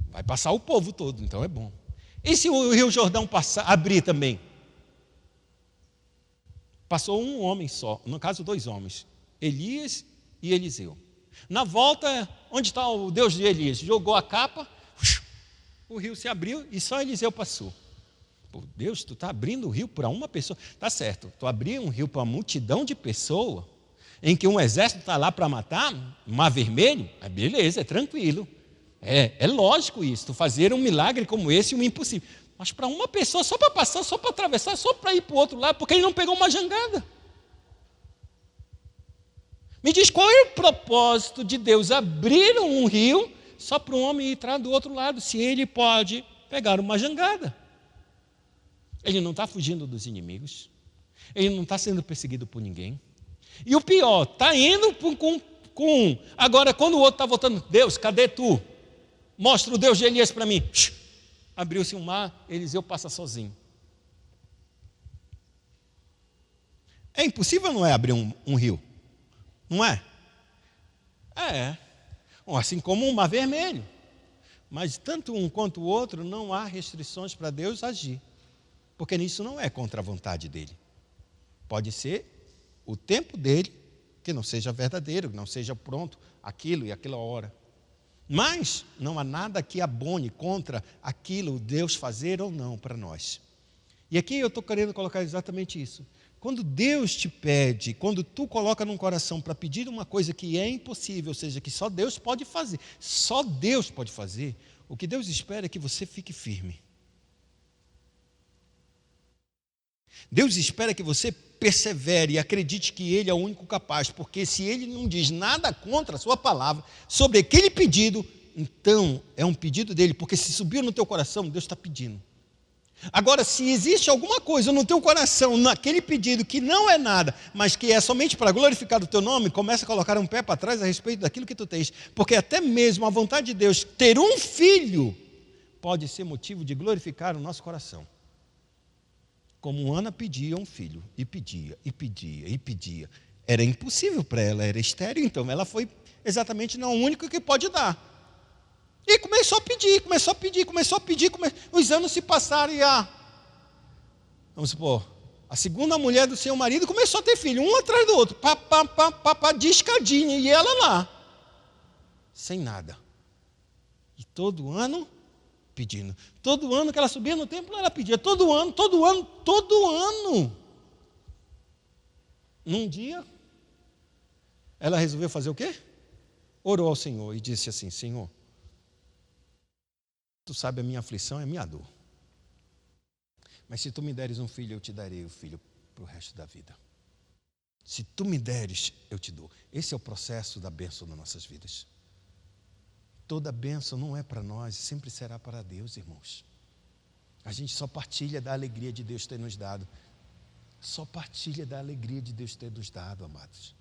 Vai passar o povo todo, então é bom. E se o Rio Jordão abrir também? Passou um homem só, no caso 2 homens, Elias e Eliseu. Na volta, onde está o Deus de Elias? Jogou a capa, o rio se abriu e só Eliseu passou. Pô, Deus, tu está abrindo o rio para uma pessoa. Tá certo, tu abrir um rio para uma multidão de pessoas, em que um exército está lá para matar, mar vermelho, beleza, é tranquilo. É lógico isso, tu fazer um milagre como esse, um impossível. Mas para uma pessoa, só para passar, só para atravessar, só para ir para o outro lado, porque ele não pegou uma jangada. Me diz qual é o propósito de Deus abrir um rio só para um homem entrar do outro lado, se ele pode pegar uma jangada. Ele não está fugindo dos inimigos, ele não está sendo perseguido por ninguém. E o pior, está indo com um. Agora, quando o outro está voltando, Deus, cadê tu? Mostra o Deus de Elias para mim. Abriu-se um mar, Eliseu passa sozinho. É impossível ou não é abrir um rio? Não é? É. Assim como um mar vermelho. Mas tanto um quanto o outro, não há restrições para Deus agir. Porque nisso não é contra a vontade dele. Pode ser o tempo dele, que não seja verdadeiro, que não seja pronto aquilo e aquela hora. Mas não há nada que abone contra aquilo Deus fazer ou não para nós. E aqui eu estou querendo colocar exatamente isso. Quando Deus te pede, quando tu coloca num coração para pedir uma coisa que é impossível, ou seja, que só Deus pode fazer, o que Deus espera é que você fique firme. Deus espera que você persevere e acredite que Ele é o único capaz, porque se Ele não diz nada contra a sua palavra sobre aquele pedido, então é um pedido dele, porque se subiu no teu coração, Deus está pedindo. Agora, se existe alguma coisa no teu coração, naquele pedido que não é nada, mas que é somente para glorificar o teu nome, começa a colocar um pé para trás a respeito daquilo que tu tens, porque até mesmo a vontade de Deus, ter um filho, pode ser motivo de glorificar o nosso coração. Como Ana pedia um filho, e pedia, e pedia, e pedia. Era impossível para ela, era estéril, então ela foi exatamente na única que pode dar. E começou a pedir. Os anos se passaram e vamos supor, a segunda mulher do seu marido começou a ter filho, um atrás do outro, de escadinha, e ela lá, sem nada. E todo ano pedindo. Todo ano que ela subia no templo, ela pedia. Todo ano. Num dia, ela resolveu fazer o quê? Orou ao Senhor e disse assim: Senhor, tu sabe a minha aflição é a minha dor. Mas se tu me deres um filho, eu te darei o filho para o resto da vida. Se tu me deres, eu te dou. Esse é o processo da bênção nas nossas vidas. Toda bênção não é para nós, sempre será para Deus, irmãos. A gente só partilha da alegria de Deus ter nos dado. Só partilha da alegria de Deus ter nos dado, amados.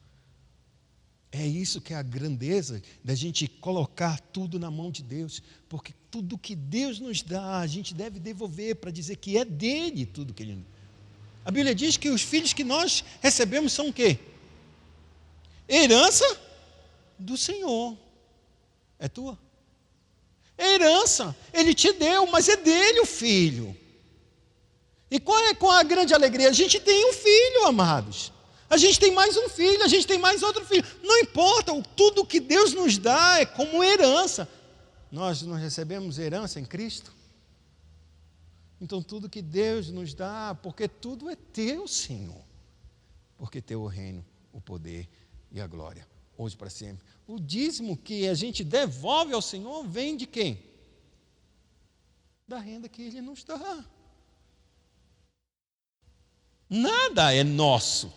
É isso que é a grandeza da gente colocar tudo na mão de Deus, porque tudo que Deus nos dá, a gente deve devolver para dizer que é dele tudo que ele nos dá. A Bíblia diz que os filhos que nós recebemos são o quê? Herança do Senhor. É tua? É herança. Ele te deu, mas é dele o filho. E qual é a grande alegria? A gente tem um filho, amados. A gente tem mais um filho, a gente tem mais outro filho. Não importa, tudo que Deus nos dá é como herança. Nós não recebemos herança em Cristo? Então tudo que Deus nos dá, porque tudo é teu, Senhor. Porque teu é o reino, o poder e a glória, hoje para sempre. O dízimo que a gente devolve ao Senhor vem de quem? Da renda que Ele nos dá. Nada é nosso,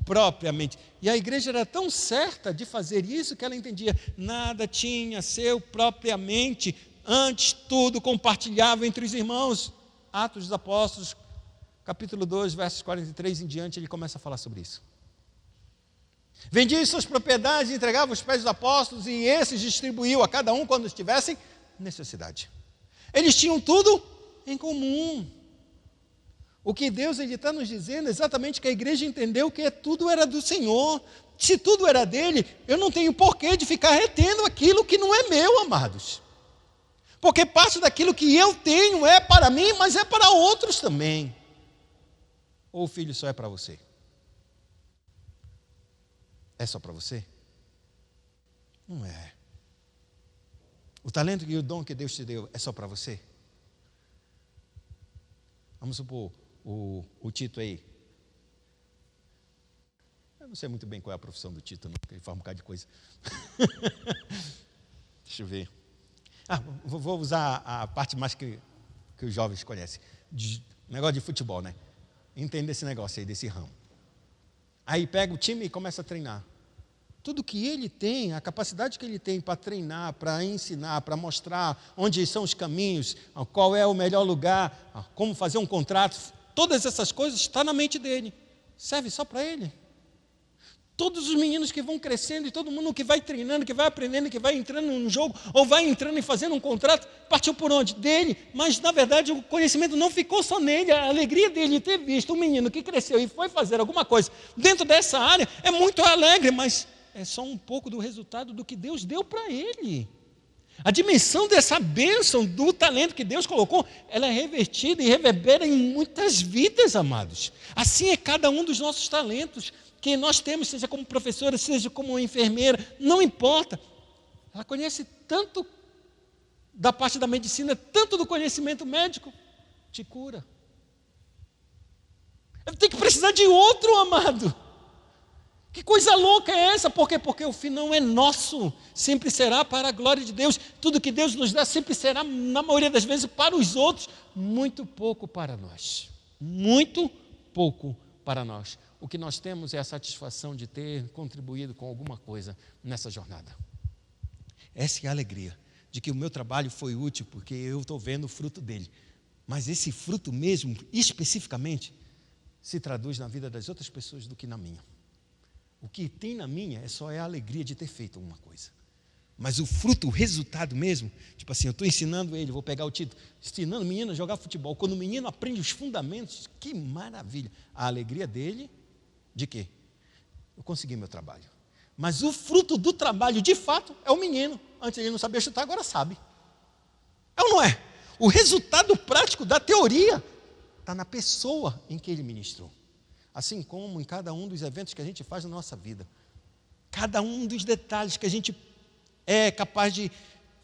propriamente. E a igreja era tão certa de fazer isso que ela entendia, nada tinha seu propriamente, antes tudo compartilhava entre os irmãos. Atos dos Apóstolos, capítulo 2, versos 43 em diante, ele começa a falar sobre isso. Vendia suas propriedades, entregava aos pés dos apóstolos, e esses distribuíam a cada um quando estivessem necessidade. Eles tinham tudo em comum. O que Deus está nos dizendo é exatamente que a igreja entendeu que tudo era do Senhor. Se tudo era dele, eu não tenho porquê de ficar retendo aquilo que não é meu, amados. Porque parte daquilo que eu tenho é para mim, mas é para outros também. Ou o filho só é para você? É só para você? Não é. O talento e o dom que Deus te deu é só para você? Vamos supor, o Tito aí. Eu não sei muito bem qual é a profissão do Tito, não, porque ele faz um bocado de coisa. Deixa eu ver. Vou usar a parte mais que os jovens conhecem. Negócio de futebol, né? Entender esse negócio aí, desse ramo. Aí pega o time e começa a treinar. Tudo que ele tem, a capacidade que ele tem para treinar, para ensinar, para mostrar onde são os caminhos, qual é o melhor lugar, como fazer um contrato, todas essas coisas estão na mente dele. Serve só para ele. Todos os meninos que vão crescendo e todo mundo que vai treinando, que vai aprendendo, que vai entrando num jogo, ou vai entrando e fazendo um contrato, partiu por onde? Dele. Mas, na verdade, o conhecimento não ficou só nele. A alegria dele ter visto um menino que cresceu e foi fazer alguma coisa dentro dessa área é muito alegre, mas é só um pouco do resultado do que Deus deu para ele. A dimensão dessa bênção, do talento que Deus colocou, ela é revertida e reverbera em muitas vidas, amados. Assim é cada um dos nossos talentos que nós temos, seja como professora, seja como enfermeira, não importa. Ela conhece tanto da parte da medicina, tanto do conhecimento médico, te cura. Ela tem que precisar de outro, amado. Que coisa louca é essa? Por quê? Porque o fim não é nosso, sempre será para a glória de Deus. Tudo que Deus nos dá sempre será, na maioria das vezes, para os outros, muito pouco para nós. Muito pouco para nós. O que nós temos é a satisfação de ter contribuído com alguma coisa nessa jornada. Essa é a alegria, de que o meu trabalho foi útil, porque eu estou vendo o fruto dele. Mas esse fruto mesmo, especificamente, se traduz na vida das outras pessoas do que na minha. O que tem na minha só é a alegria de ter feito alguma coisa. Mas o fruto, o resultado mesmo, tipo assim, eu estou ensinando ele, vou pegar o título, ensinando o menino a jogar futebol. Quando o menino aprende os fundamentos, que maravilha. A alegria dele, de quê? Eu consegui meu trabalho. Mas o fruto do trabalho, de fato, é o menino. Antes ele não sabia chutar, agora sabe. É ou não é? O resultado prático da teoria está na pessoa em que ele ministrou. Assim como em cada um dos eventos que a gente faz na nossa vida. Cada um dos detalhes que a gente é capaz de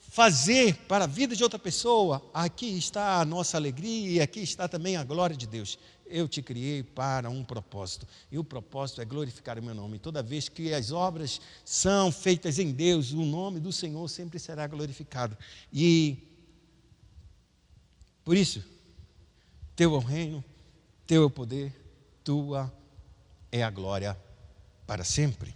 fazer para a vida de outra pessoa, aqui está a nossa alegria e aqui está também a glória de Deus. Eu te criei para um propósito, e o propósito é glorificar o meu nome. Toda vez que as obras são feitas em Deus, o nome do Senhor sempre será glorificado. E por isso, teu é o reino, teu é o poder, tua é a glória para sempre.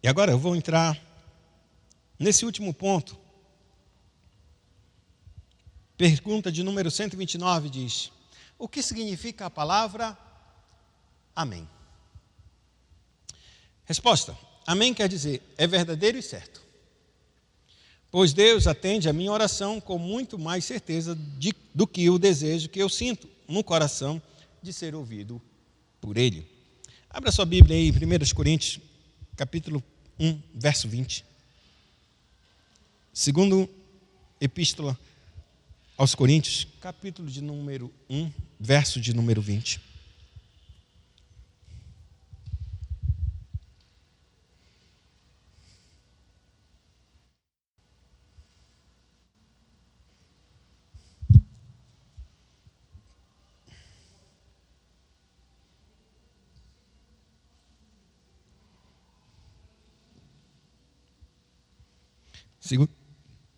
E agora eu vou entrar nesse último ponto. Pergunta de número 129 diz: o que significa a palavra amém? Resposta: amém quer dizer, é verdadeiro e certo. Pois Deus atende a minha oração com muito mais certeza do que o desejo que eu sinto no coração de ser ouvido por Ele. Abra sua Bíblia aí, 1 Coríntios, capítulo 1, verso 20. Segundo Epístola aos Coríntios, capítulo de número 1, verso de número 20.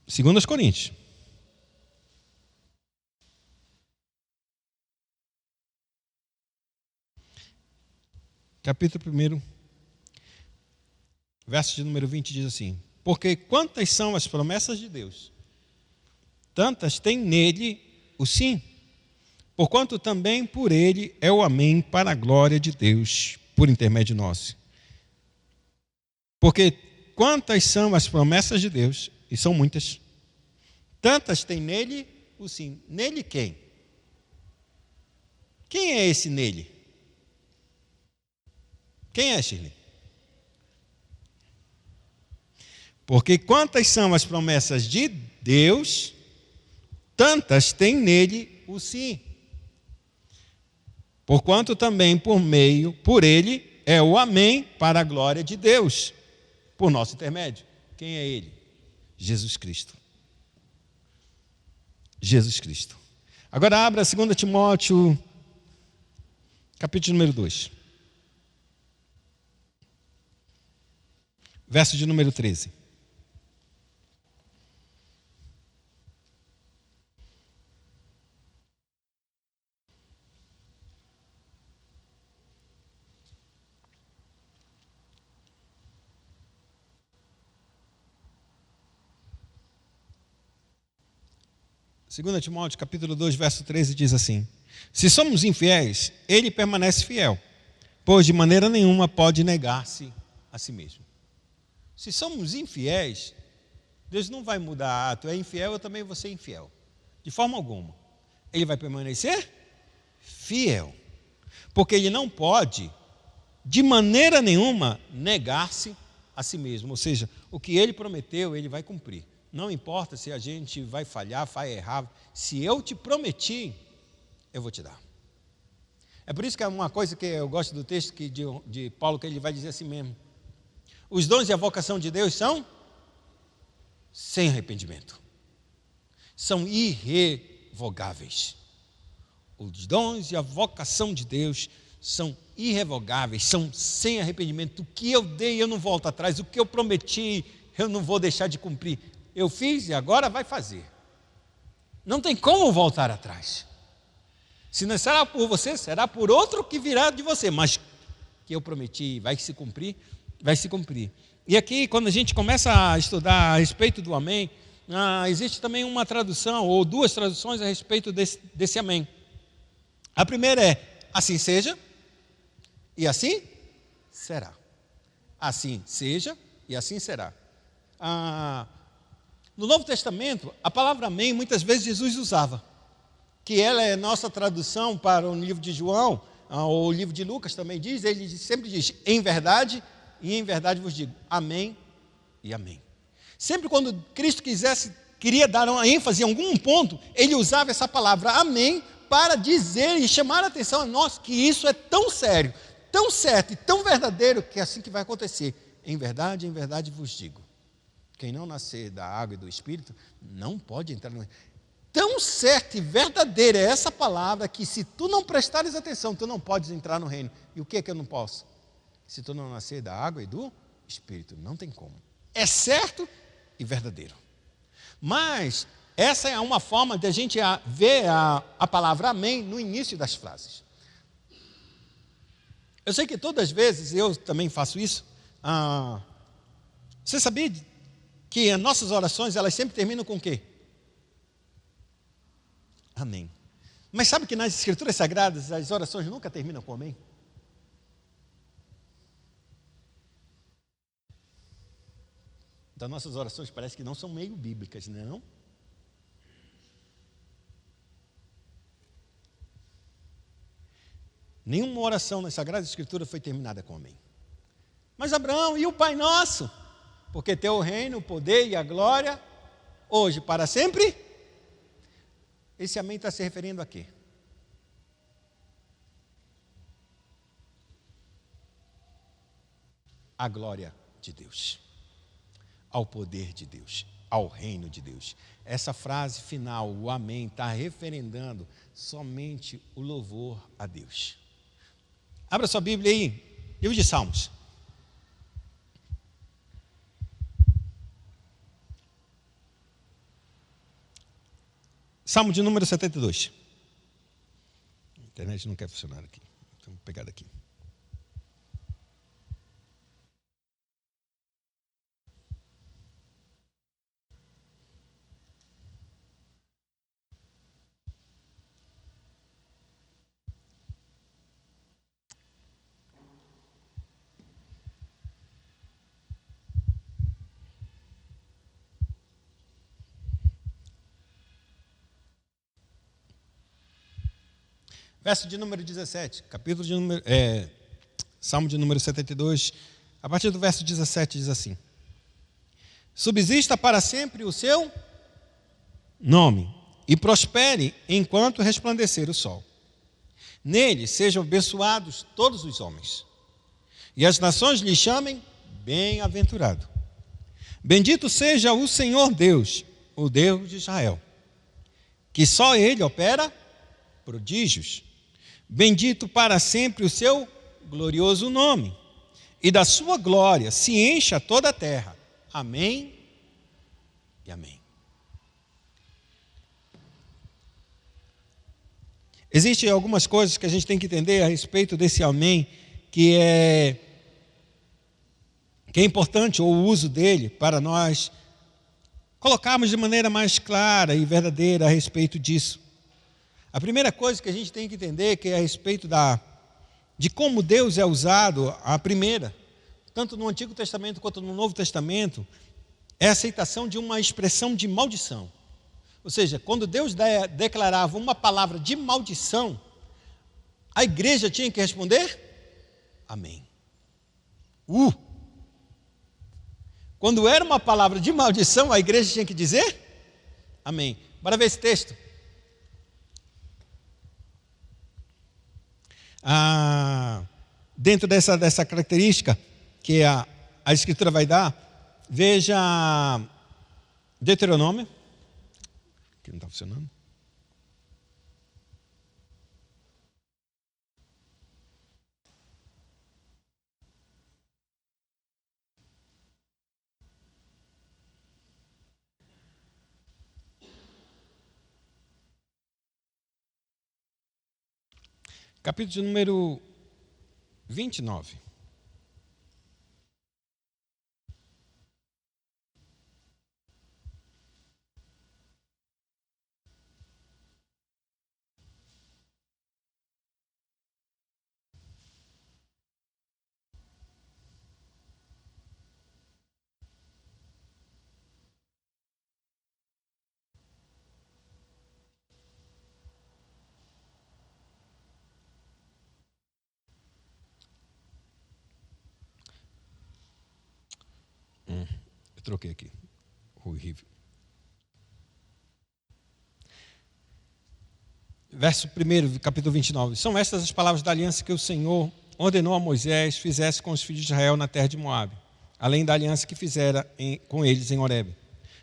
Segundo aos Coríntios. Capítulo 1, verso de número 20 diz assim: porque quantas são as promessas de Deus, tantas tem nele o sim, porquanto também por ele é o amém para a glória de Deus, por intermédio nosso. Porque quantas são as promessas de Deus, e são muitas, tantas tem nele o sim. Nele quem? Quem é esse nele? Quem é, Shirley? Porque quantas são as promessas de Deus, tantas tem nele o sim. Porquanto também por ele é o amém para a glória de Deus, por nosso intermédio. Quem é ele? Jesus Cristo. Jesus Cristo. Agora abra 2 Timóteo, capítulo número 2. Verso de número 13. Segunda Timóteo, capítulo 2, verso 13, diz assim: se somos infiéis, ele permanece fiel, pois de maneira nenhuma pode negar-se a si mesmo. Se somos infiéis, Deus não vai mudar. Ah, tu é infiel, eu também vou ser infiel. De forma alguma. Ele vai permanecer fiel. Porque ele não pode, de maneira nenhuma, negar-se a si mesmo. Ou seja, o que ele prometeu, ele vai cumprir. Não importa se a gente vai falhar, vai errar. Se eu te prometi, eu vou te dar. É por isso que é uma coisa que eu gosto do texto de Paulo, que ele vai dizer assim mesmo: os dons e a vocação de Deus são sem arrependimento. São irrevogáveis. Os dons e a vocação de Deus são irrevogáveis, são sem arrependimento. O que eu dei, eu não volto atrás. O que eu prometi, eu não vou deixar de cumprir. Eu fiz e agora vai fazer. Não tem como voltar atrás. Se não será por você, será por outro que virá de você. Mas que eu prometi vai se cumprir, vai se cumprir. E aqui, quando a gente começa a estudar a respeito do amém, existe também uma tradução, ou duas traduções a respeito desse amém. A primeira é: assim seja, e assim será. Assim seja, e assim será. No Novo Testamento, a palavra amém, muitas vezes Jesus usava, que ela é nossa tradução para o livro de João, ou o livro de Lucas também diz, ele sempre diz: em verdade, e em verdade vos digo, amém e amém. Sempre quando Cristo queria dar uma ênfase em algum ponto, ele usava essa palavra amém para dizer e chamar a atenção a nós que isso é tão sério, tão certo e tão verdadeiro, que é assim que vai acontecer. Em verdade vos digo, quem não nascer da água e do Espírito não pode entrar no reino. Tão certa e verdadeira é essa palavra que, se tu não prestares atenção, tu não podes entrar no reino. E o que é que eu não posso? Se tu não nascer da água e do Espírito, não tem como. É certo e verdadeiro. Mas essa é uma forma de a gente ver a palavra amém no início das frases. Eu sei que todas as vezes eu também faço isso. Você sabia que as nossas orações, elas sempre terminam com o quê? Amém. Mas sabe que nas Escrituras Sagradas as orações nunca terminam com amém? Então nossas orações parece que não são meio bíblicas, não é não? Nenhuma oração nas Sagradas Escrituras foi terminada com amém. Mas Abraão, e o Pai Nosso? Porque teu reino, o poder e a glória, hoje para sempre. Esse amém está se referindo a quê? à glória de Deus, ao poder de Deus, ao reino de Deus. Essa frase final, o amém, está referendando somente o louvor a Deus. Abra sua Bíblia aí, livro de Salmos. Salmo de número 72. A internet não quer funcionar aqui. Então, vou pegar daqui. Verso de número 17, Salmo de número 72, a partir do verso 17 diz assim: subsista para sempre o seu nome, e prospere enquanto resplandecer o sol. Nele sejam abençoados todos os homens, e as nações lhe chamem bem-aventurado. Bendito seja o Senhor Deus, o Deus de Israel, que só Ele opera prodígios. Bendito para sempre o seu glorioso nome, e da sua glória se encha toda a terra. Amém e amém. Existem algumas coisas que a gente tem que entender a respeito desse amém, que é importante, ou o uso dele, para nós colocarmos de maneira mais clara e verdadeira a respeito disso. A primeira coisa que a gente tem que entender que é a respeito de como Deus é usado, a primeira, tanto no Antigo Testamento quanto no Novo Testamento, é a aceitação de uma expressão de maldição. Ou seja, quando Deus declarava uma palavra de maldição, a igreja tinha que responder: amém. Quando era uma palavra de maldição, a igreja tinha que dizer: amém. Bora ver esse texto. Dentro dessa característica que a Escritura vai dar, veja Deuteronômio, que não está funcionando. Capítulo de número 29. Eu troquei aqui. Horrível. Verso 1, capítulo 29. São estas as palavras da aliança que o Senhor ordenou a Moisés fizesse com os filhos de Israel na terra de Moabe, além da aliança que fizera com eles em Horebe.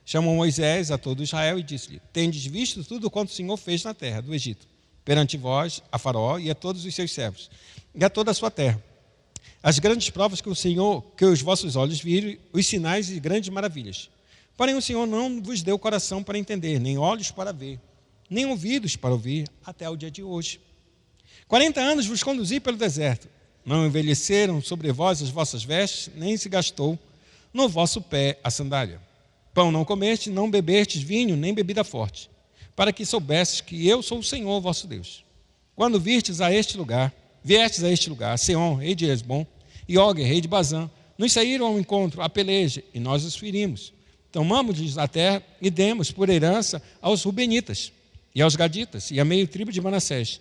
Chamou Moisés a todo Israel e disse-lhe: tendes visto tudo quanto o Senhor fez na terra do Egito, perante vós, a Faraó e a todos os seus servos, e a toda a sua terra. As grandes provas que os vossos olhos viram, os sinais e grandes maravilhas. Porém o Senhor não vos deu coração para entender, nem olhos para ver, nem ouvidos para ouvir, até o dia de hoje. 40 anos vos conduzi pelo deserto. Não envelheceram sobre vós as vossas vestes, nem se gastou no vosso pé a sandália. Pão não comestes, não bebestes vinho, nem bebida forte, para que soubesses que eu sou o Senhor vosso Deus. Quando viestes a este lugar, Seom, rei de Hesbom, e Og, rei de Bazã, nos saíram ao encontro, a peleja, e nós os ferimos. Tomamos-lhes a terra e demos por herança aos Rubenitas, e aos Gaditas, e a meio tribo de Manassés.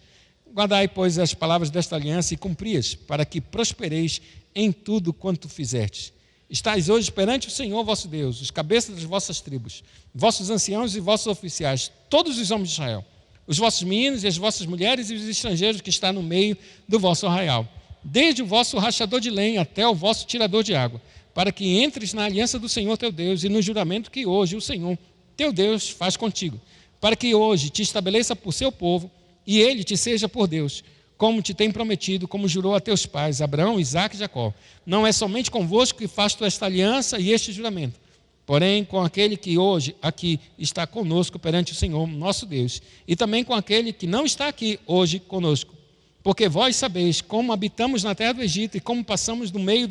Guardai, pois, as palavras desta aliança e cumpri-as, para que prospereis em tudo quanto fizerdes. Estais hoje perante o Senhor vosso Deus, os cabeças das vossas tribos, vossos anciãos e vossos oficiais, todos os homens de Israel, os vossos meninos e as vossas mulheres e os estrangeiros que estão no meio do vosso arraial. desde o vosso rachador de lenha até o vosso tirador de água, para que entres na aliança do Senhor teu Deus e no juramento que hoje o Senhor teu Deus faz contigo, para que hoje te estabeleça por seu povo e ele te seja por Deus, como te tem prometido, como jurou a teus pais, Abraão, Isaque e Jacó. Não é somente convosco que faço esta aliança e este juramento, porém com aquele que hoje aqui está conosco perante o Senhor nosso Deus, e também com aquele que não está aqui hoje conosco. Porque vós sabeis como habitamos na terra do Egito e como passamos no meio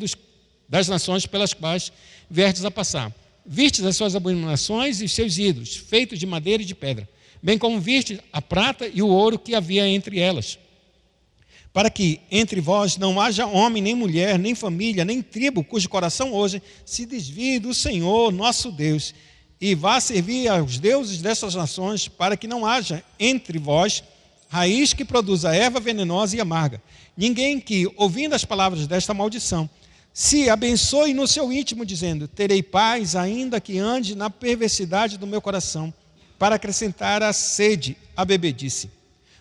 das nações pelas quais vierdes a passar. Vistes as suas abominações e os seus ídolos, feitos de madeira e de pedra, bem como vistes a prata e o ouro que havia entre elas. Para que entre vós não haja homem, nem mulher, nem família, nem tribo, cujo coração hoje se desvie do Senhor nosso Deus, e vá servir aos deuses dessas nações, para que não haja entre vós raiz que produza erva venenosa e amarga. Ninguém que, ouvindo as palavras desta maldição, se abençoe no seu íntimo, dizendo: terei paz, ainda que ande na perversidade do meu coração, para acrescentar a sede à bebedice.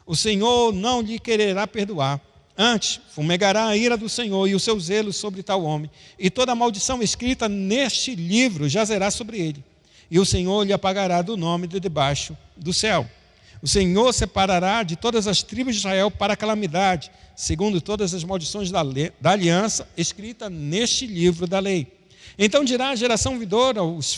O Senhor não lhe quererá perdoar, antes fumegará a ira do Senhor e o seu zelo sobre tal homem, e toda a maldição escrita neste livro jazerá sobre ele, e o Senhor lhe apagará do nome de debaixo do céu. O Senhor separará de todas as tribos de Israel para a calamidade, segundo todas as maldições da aliança escrita neste livro da lei. Então dirá a geração vindoura os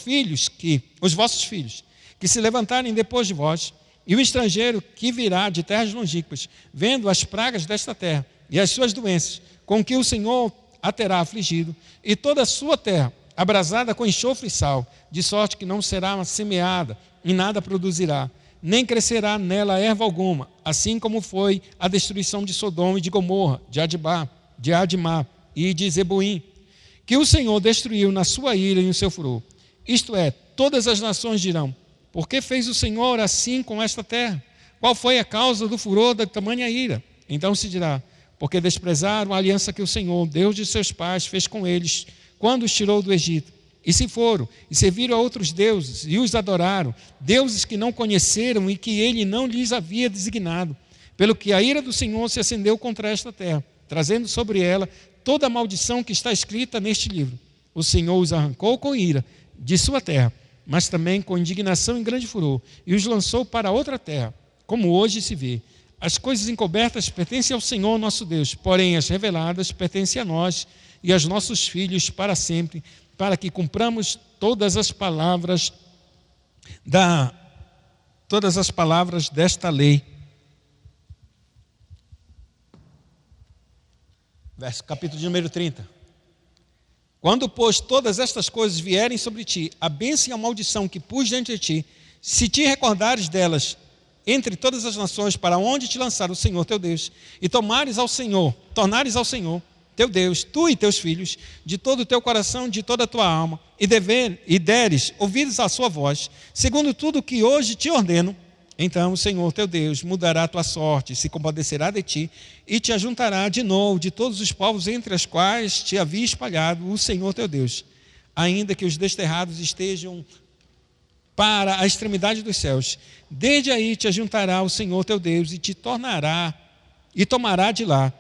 vossos filhos, que se levantarem depois de vós, e o estrangeiro que virá de terras longínquas, vendo as pragas desta terra e as suas doenças, com que o Senhor a terá afligido, e toda a sua terra abrasada com enxofre e sal, de sorte que não será semeada e nada produzirá, nem crescerá nela erva alguma, assim como foi a destruição de Sodoma e de Gomorra, de Adimá e de Zeboim, que o Senhor destruiu na sua ira e no seu furor. Isto é, todas as nações dirão: por que fez o Senhor assim com esta terra? Qual foi a causa do furor da tamanha ira? Então se dirá: porque desprezaram a aliança que o Senhor, Deus de seus pais, fez com eles, quando os tirou do Egito. E se foram, e serviram a outros deuses, e os adoraram, deuses que não conheceram e que ele não lhes havia designado. Pelo que a ira do Senhor se acendeu contra esta terra, trazendo sobre ela toda a maldição que está escrita neste livro. O Senhor os arrancou com ira de sua terra, mas também com indignação e grande furor, e os lançou para outra terra, como hoje se vê. As coisas encobertas pertencem ao Senhor nosso Deus, porém as reveladas pertencem a nós e aos nossos filhos para sempre, para que cumpramos todas as palavras desta lei. Capítulo de número 30. Quando, pois, todas estas coisas vierem sobre ti, a bênção e a maldição que pus diante de ti, se te recordares delas entre todas as nações para onde te lançar o Senhor teu Deus, e tornares ao Senhor teu Deus, tu e teus filhos, de todo o teu coração, de toda a tua alma, e deres ouvidos à sua voz, segundo tudo o que hoje te ordeno, então o Senhor teu Deus mudará a tua sorte, se compadecerá de ti, e te ajuntará de novo de todos os povos entre os quais te havia espalhado o Senhor teu Deus, ainda que os desterrados estejam para a extremidade dos céus. Desde aí te ajuntará o Senhor teu Deus, e te tomará de lá.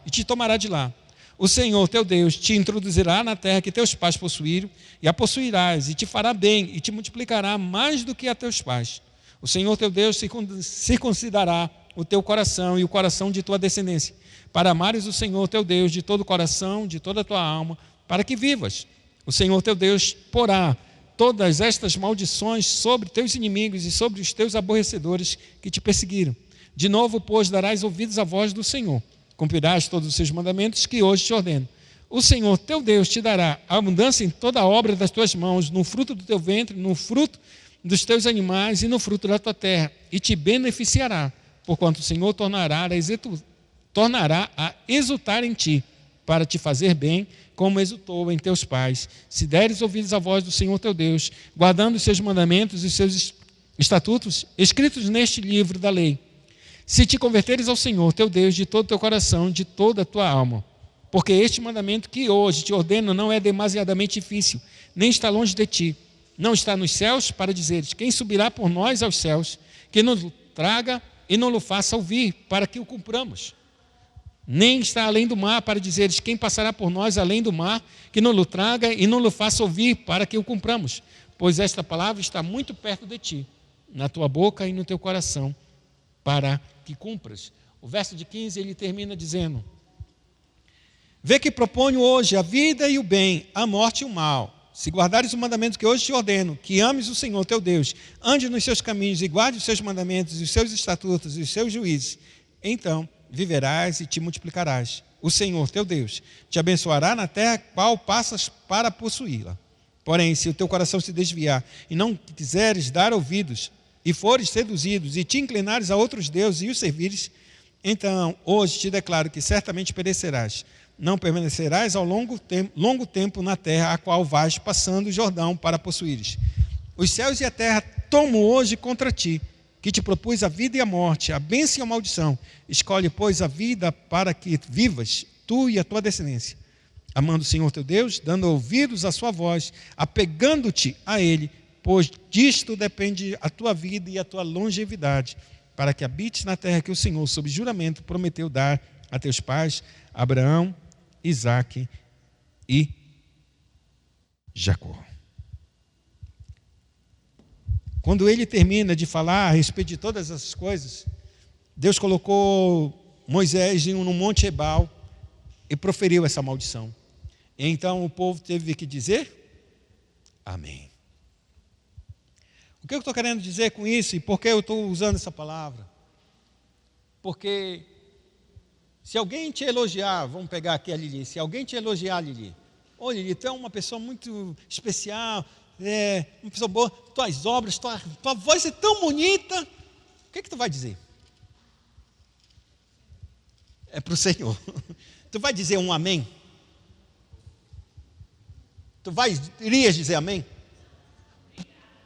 O Senhor teu Deus te introduzirá na terra que teus pais possuíram, e a possuirás, e te fará bem, e te multiplicará mais do que a teus pais. O Senhor teu Deus circuncidará o teu coração e o coração de tua descendência, para amares o Senhor teu Deus de todo o coração, de toda a tua alma, para que vivas. O Senhor teu Deus porá todas estas maldições sobre teus inimigos e sobre os teus aborrecedores que te perseguiram. De novo, pois, darás ouvidos à voz do Senhor, cumprirás todos os seus mandamentos que hoje te ordeno. O Senhor teu Deus te dará abundância em toda a obra das tuas mãos, no fruto do teu ventre, no fruto dos teus animais e no fruto da tua terra, e te beneficiará, porquanto o Senhor tornará a exultar em ti, para te fazer bem, como exultou em teus pais, se deres ouvidos à voz do Senhor teu Deus, guardando os seus mandamentos e os seus estatutos, escritos neste livro da lei. Se te converteres ao Senhor teu Deus de todo o teu coração, de toda a tua alma, porque este mandamento que hoje te ordeno não é demasiadamente difícil, nem está longe de ti, não está nos céus, para dizeres: quem subirá por nós aos céus, que nos traga e não o faça ouvir, para que o cumpramos. nem está além do mar, para dizeres: quem passará por nós além do mar, que não o traga e não o faça ouvir, para que o cumpramos. Pois esta palavra está muito perto de ti, na tua boca e no teu coração, para que cumpras. O verso de 15, ele termina dizendo: vê que proponho hoje a vida e o bem, a morte e o mal. Se guardares o mandamento que hoje te ordeno, que ames o Senhor teu Deus, ande nos seus caminhos e guarde os seus mandamentos, os seus estatutos e os seus juízes, então viverás e te multiplicarás. O Senhor teu Deus te abençoará na terra qual passas para possuí-la. Porém, se o teu coração se desviar e não quiseres dar ouvidos, e fores seduzidos e te inclinares a outros deuses e os servires, então hoje te declaro que certamente perecerás. Não permanecerás ao longo tempo na terra a qual vais passando o Jordão para possuíres. Os céus e a terra tomo hoje contra ti, que te propus a vida e a morte, a bênção e a maldição. Escolhe, pois, a vida para que vivas, tu e a tua descendência, amando o Senhor teu Deus, dando ouvidos à sua voz, apegando-te a Ele, pois disto depende a tua vida e a tua longevidade, para que habites na terra que o Senhor, sob juramento, prometeu dar a teus pais, Abraão, Isaque e Jacó. Quando ele termina de falar a respeito de todas essas coisas, Deus colocou Moisés no monte Ebal e proferiu essa maldição. E então o povo teve que dizer: amém. O que eu estou querendo dizer com isso e por que eu estou usando essa palavra? Porque se alguém te elogiar, vamos pegar aqui a Lili, se alguém te elogiar, Lili, ô Lili, tu é uma pessoa muito especial, uma pessoa boa, tuas obras, tua voz é tão bonita, o que tu vai dizer? É para o Senhor. Tu vai dizer um amém? Tu irias dizer amém?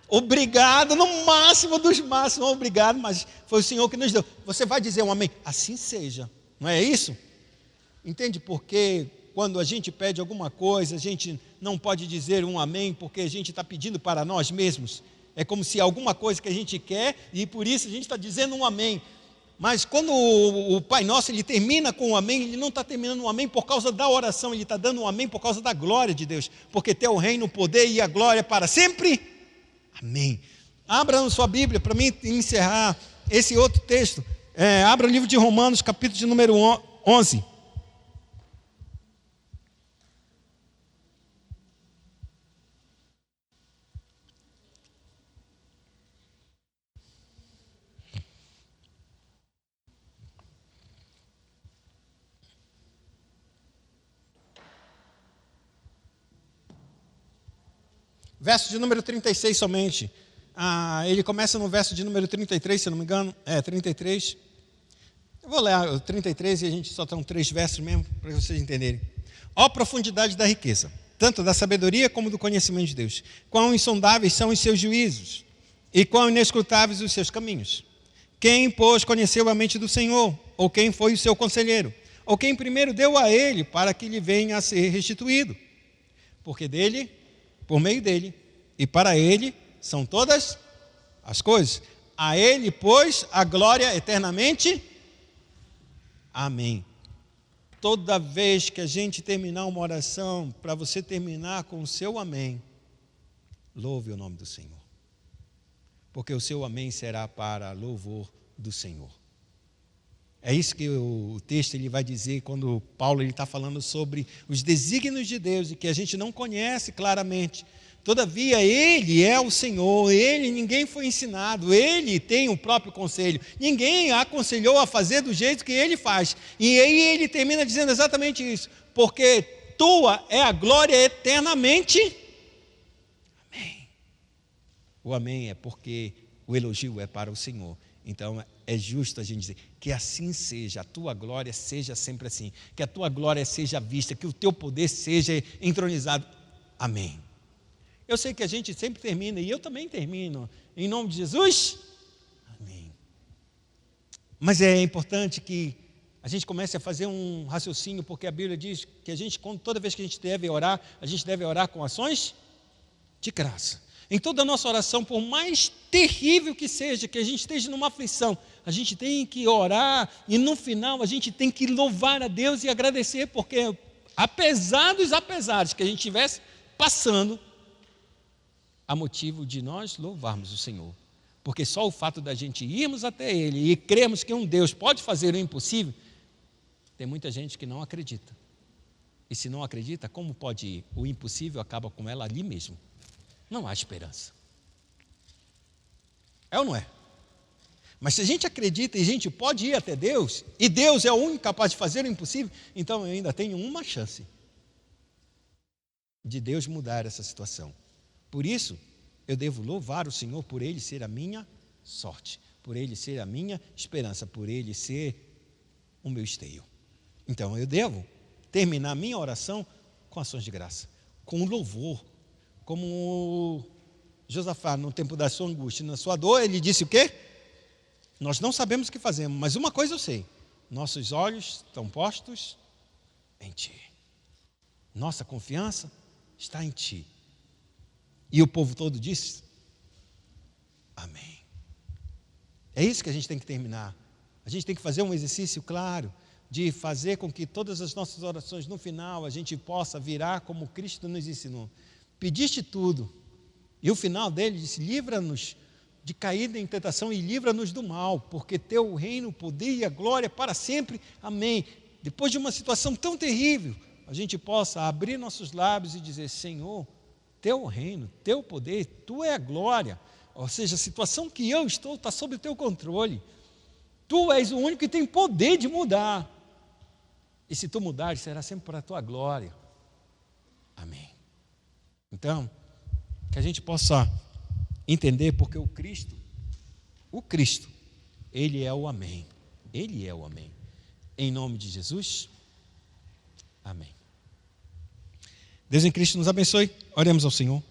Obrigado, no máximo dos máximos, obrigado, mas foi o Senhor que nos deu. Você vai dizer um amém? Assim seja, não é isso? Entende? Porque quando a gente pede alguma coisa, a gente não pode dizer um amém, porque a gente está pedindo para nós mesmos. É como se alguma coisa que a gente quer, e por isso a gente está dizendo um amém. Mas quando o Pai Nosso, ele termina com um amém, ele não está terminando um amém por causa da oração, ele está dando um amém por causa da glória de Deus, porque teu reino, o poder e a glória para sempre. Amém. Abra sua Bíblia para mim encerrar esse outro texto. Abra o livro de Romanos, capítulo de número 11. Verso de número 36 somente. Ele começa no verso de número 33, se eu não me engano. 33. Eu vou ler o 33 e a gente só estão 3 versos mesmo, para vocês entenderem. Ó profundidade da riqueza, tanto da sabedoria como do conhecimento de Deus. Quão insondáveis são os seus juízos, e quão inescrutáveis os seus caminhos. Quem, pois, conheceu a mente do Senhor? Ou quem foi o seu conselheiro? Ou quem primeiro deu a ele, para que lhe venha a ser restituído? Porque dele, por meio dele, e para ele são todas as coisas. A ele, pois, a glória eternamente. Amém. Toda vez que a gente terminar uma oração, para você terminar com o seu amém, louve o nome do Senhor. Porque o seu amém será para louvor do Senhor. É isso que o texto ele vai dizer quando Paulo está falando sobre os desígnios de Deus e que a gente não conhece claramente. Todavia, Ele é o Senhor, ninguém foi ensinado, Ele tem o próprio conselho. Ninguém aconselhou a fazer do jeito que Ele faz. E aí Ele termina dizendo exatamente isso. Porque tua é a glória eternamente. Amém. O amém é porque o elogio é para o Senhor. Então, é justo a gente dizer que assim seja, a tua glória seja sempre assim. Que a tua glória seja vista, que o teu poder seja entronizado. Amém. Eu sei que a gente sempre termina, e eu também termino, em nome de Jesus, amém. Mas é importante que a gente comece a fazer um raciocínio, porque a Bíblia diz que toda vez que a gente deve orar com ações de graça. Em toda a nossa oração, por mais terrível que seja, que a gente esteja numa aflição, a gente tem que orar e no final a gente tem que louvar a Deus e agradecer, porque apesar dos apesares que a gente estivesse passando, há motivo de nós louvarmos o Senhor. Porque só o fato da gente irmos até Ele e crermos que um Deus pode fazer o impossível, tem muita gente que não acredita. E se não acredita, como pode ir? O impossível acaba com ela ali mesmo. Não há esperança. É ou não é? Mas se a gente acredita e a gente pode ir até Deus, e Deus é o único capaz de fazer o impossível, então eu ainda tenho uma chance de Deus mudar essa situação. Por isso, eu devo louvar o Senhor por Ele ser a minha sorte, por Ele ser a minha esperança, por Ele ser o meu esteio. Então eu devo terminar a minha oração com ações de graça, com louvor, como Josafá, no tempo da sua angústia, na sua dor, ele disse o quê? Nós não sabemos o que fazemos, mas uma coisa eu sei: nossos olhos estão postos em Ti. Nossa confiança está em Ti. E o povo todo disse: amém. É isso que a gente tem que terminar. A gente tem que fazer um exercício claro de fazer com que todas as nossas orações no final a gente possa virar como Cristo nos ensinou. Pediste tudo. E o final dele disse: livra-nos de cair em tentação e livra-nos do mal, porque teu reino, o poder e a glória para sempre. Amém. Depois de uma situação tão terrível, a gente possa abrir nossos lábios e dizer: Senhor, teu reino, teu poder, tu é a glória. Ou seja, a situação que eu estou está sob o teu controle. Tu és o único que tem poder de mudar. E se tu mudares, será sempre para a tua glória. Amém. Então, que a gente possa entender, porque o Cristo, Ele é o amém. Ele é o amém. Em nome de Jesus, amém. Deus em Cristo nos abençoe. Oremos ao Senhor.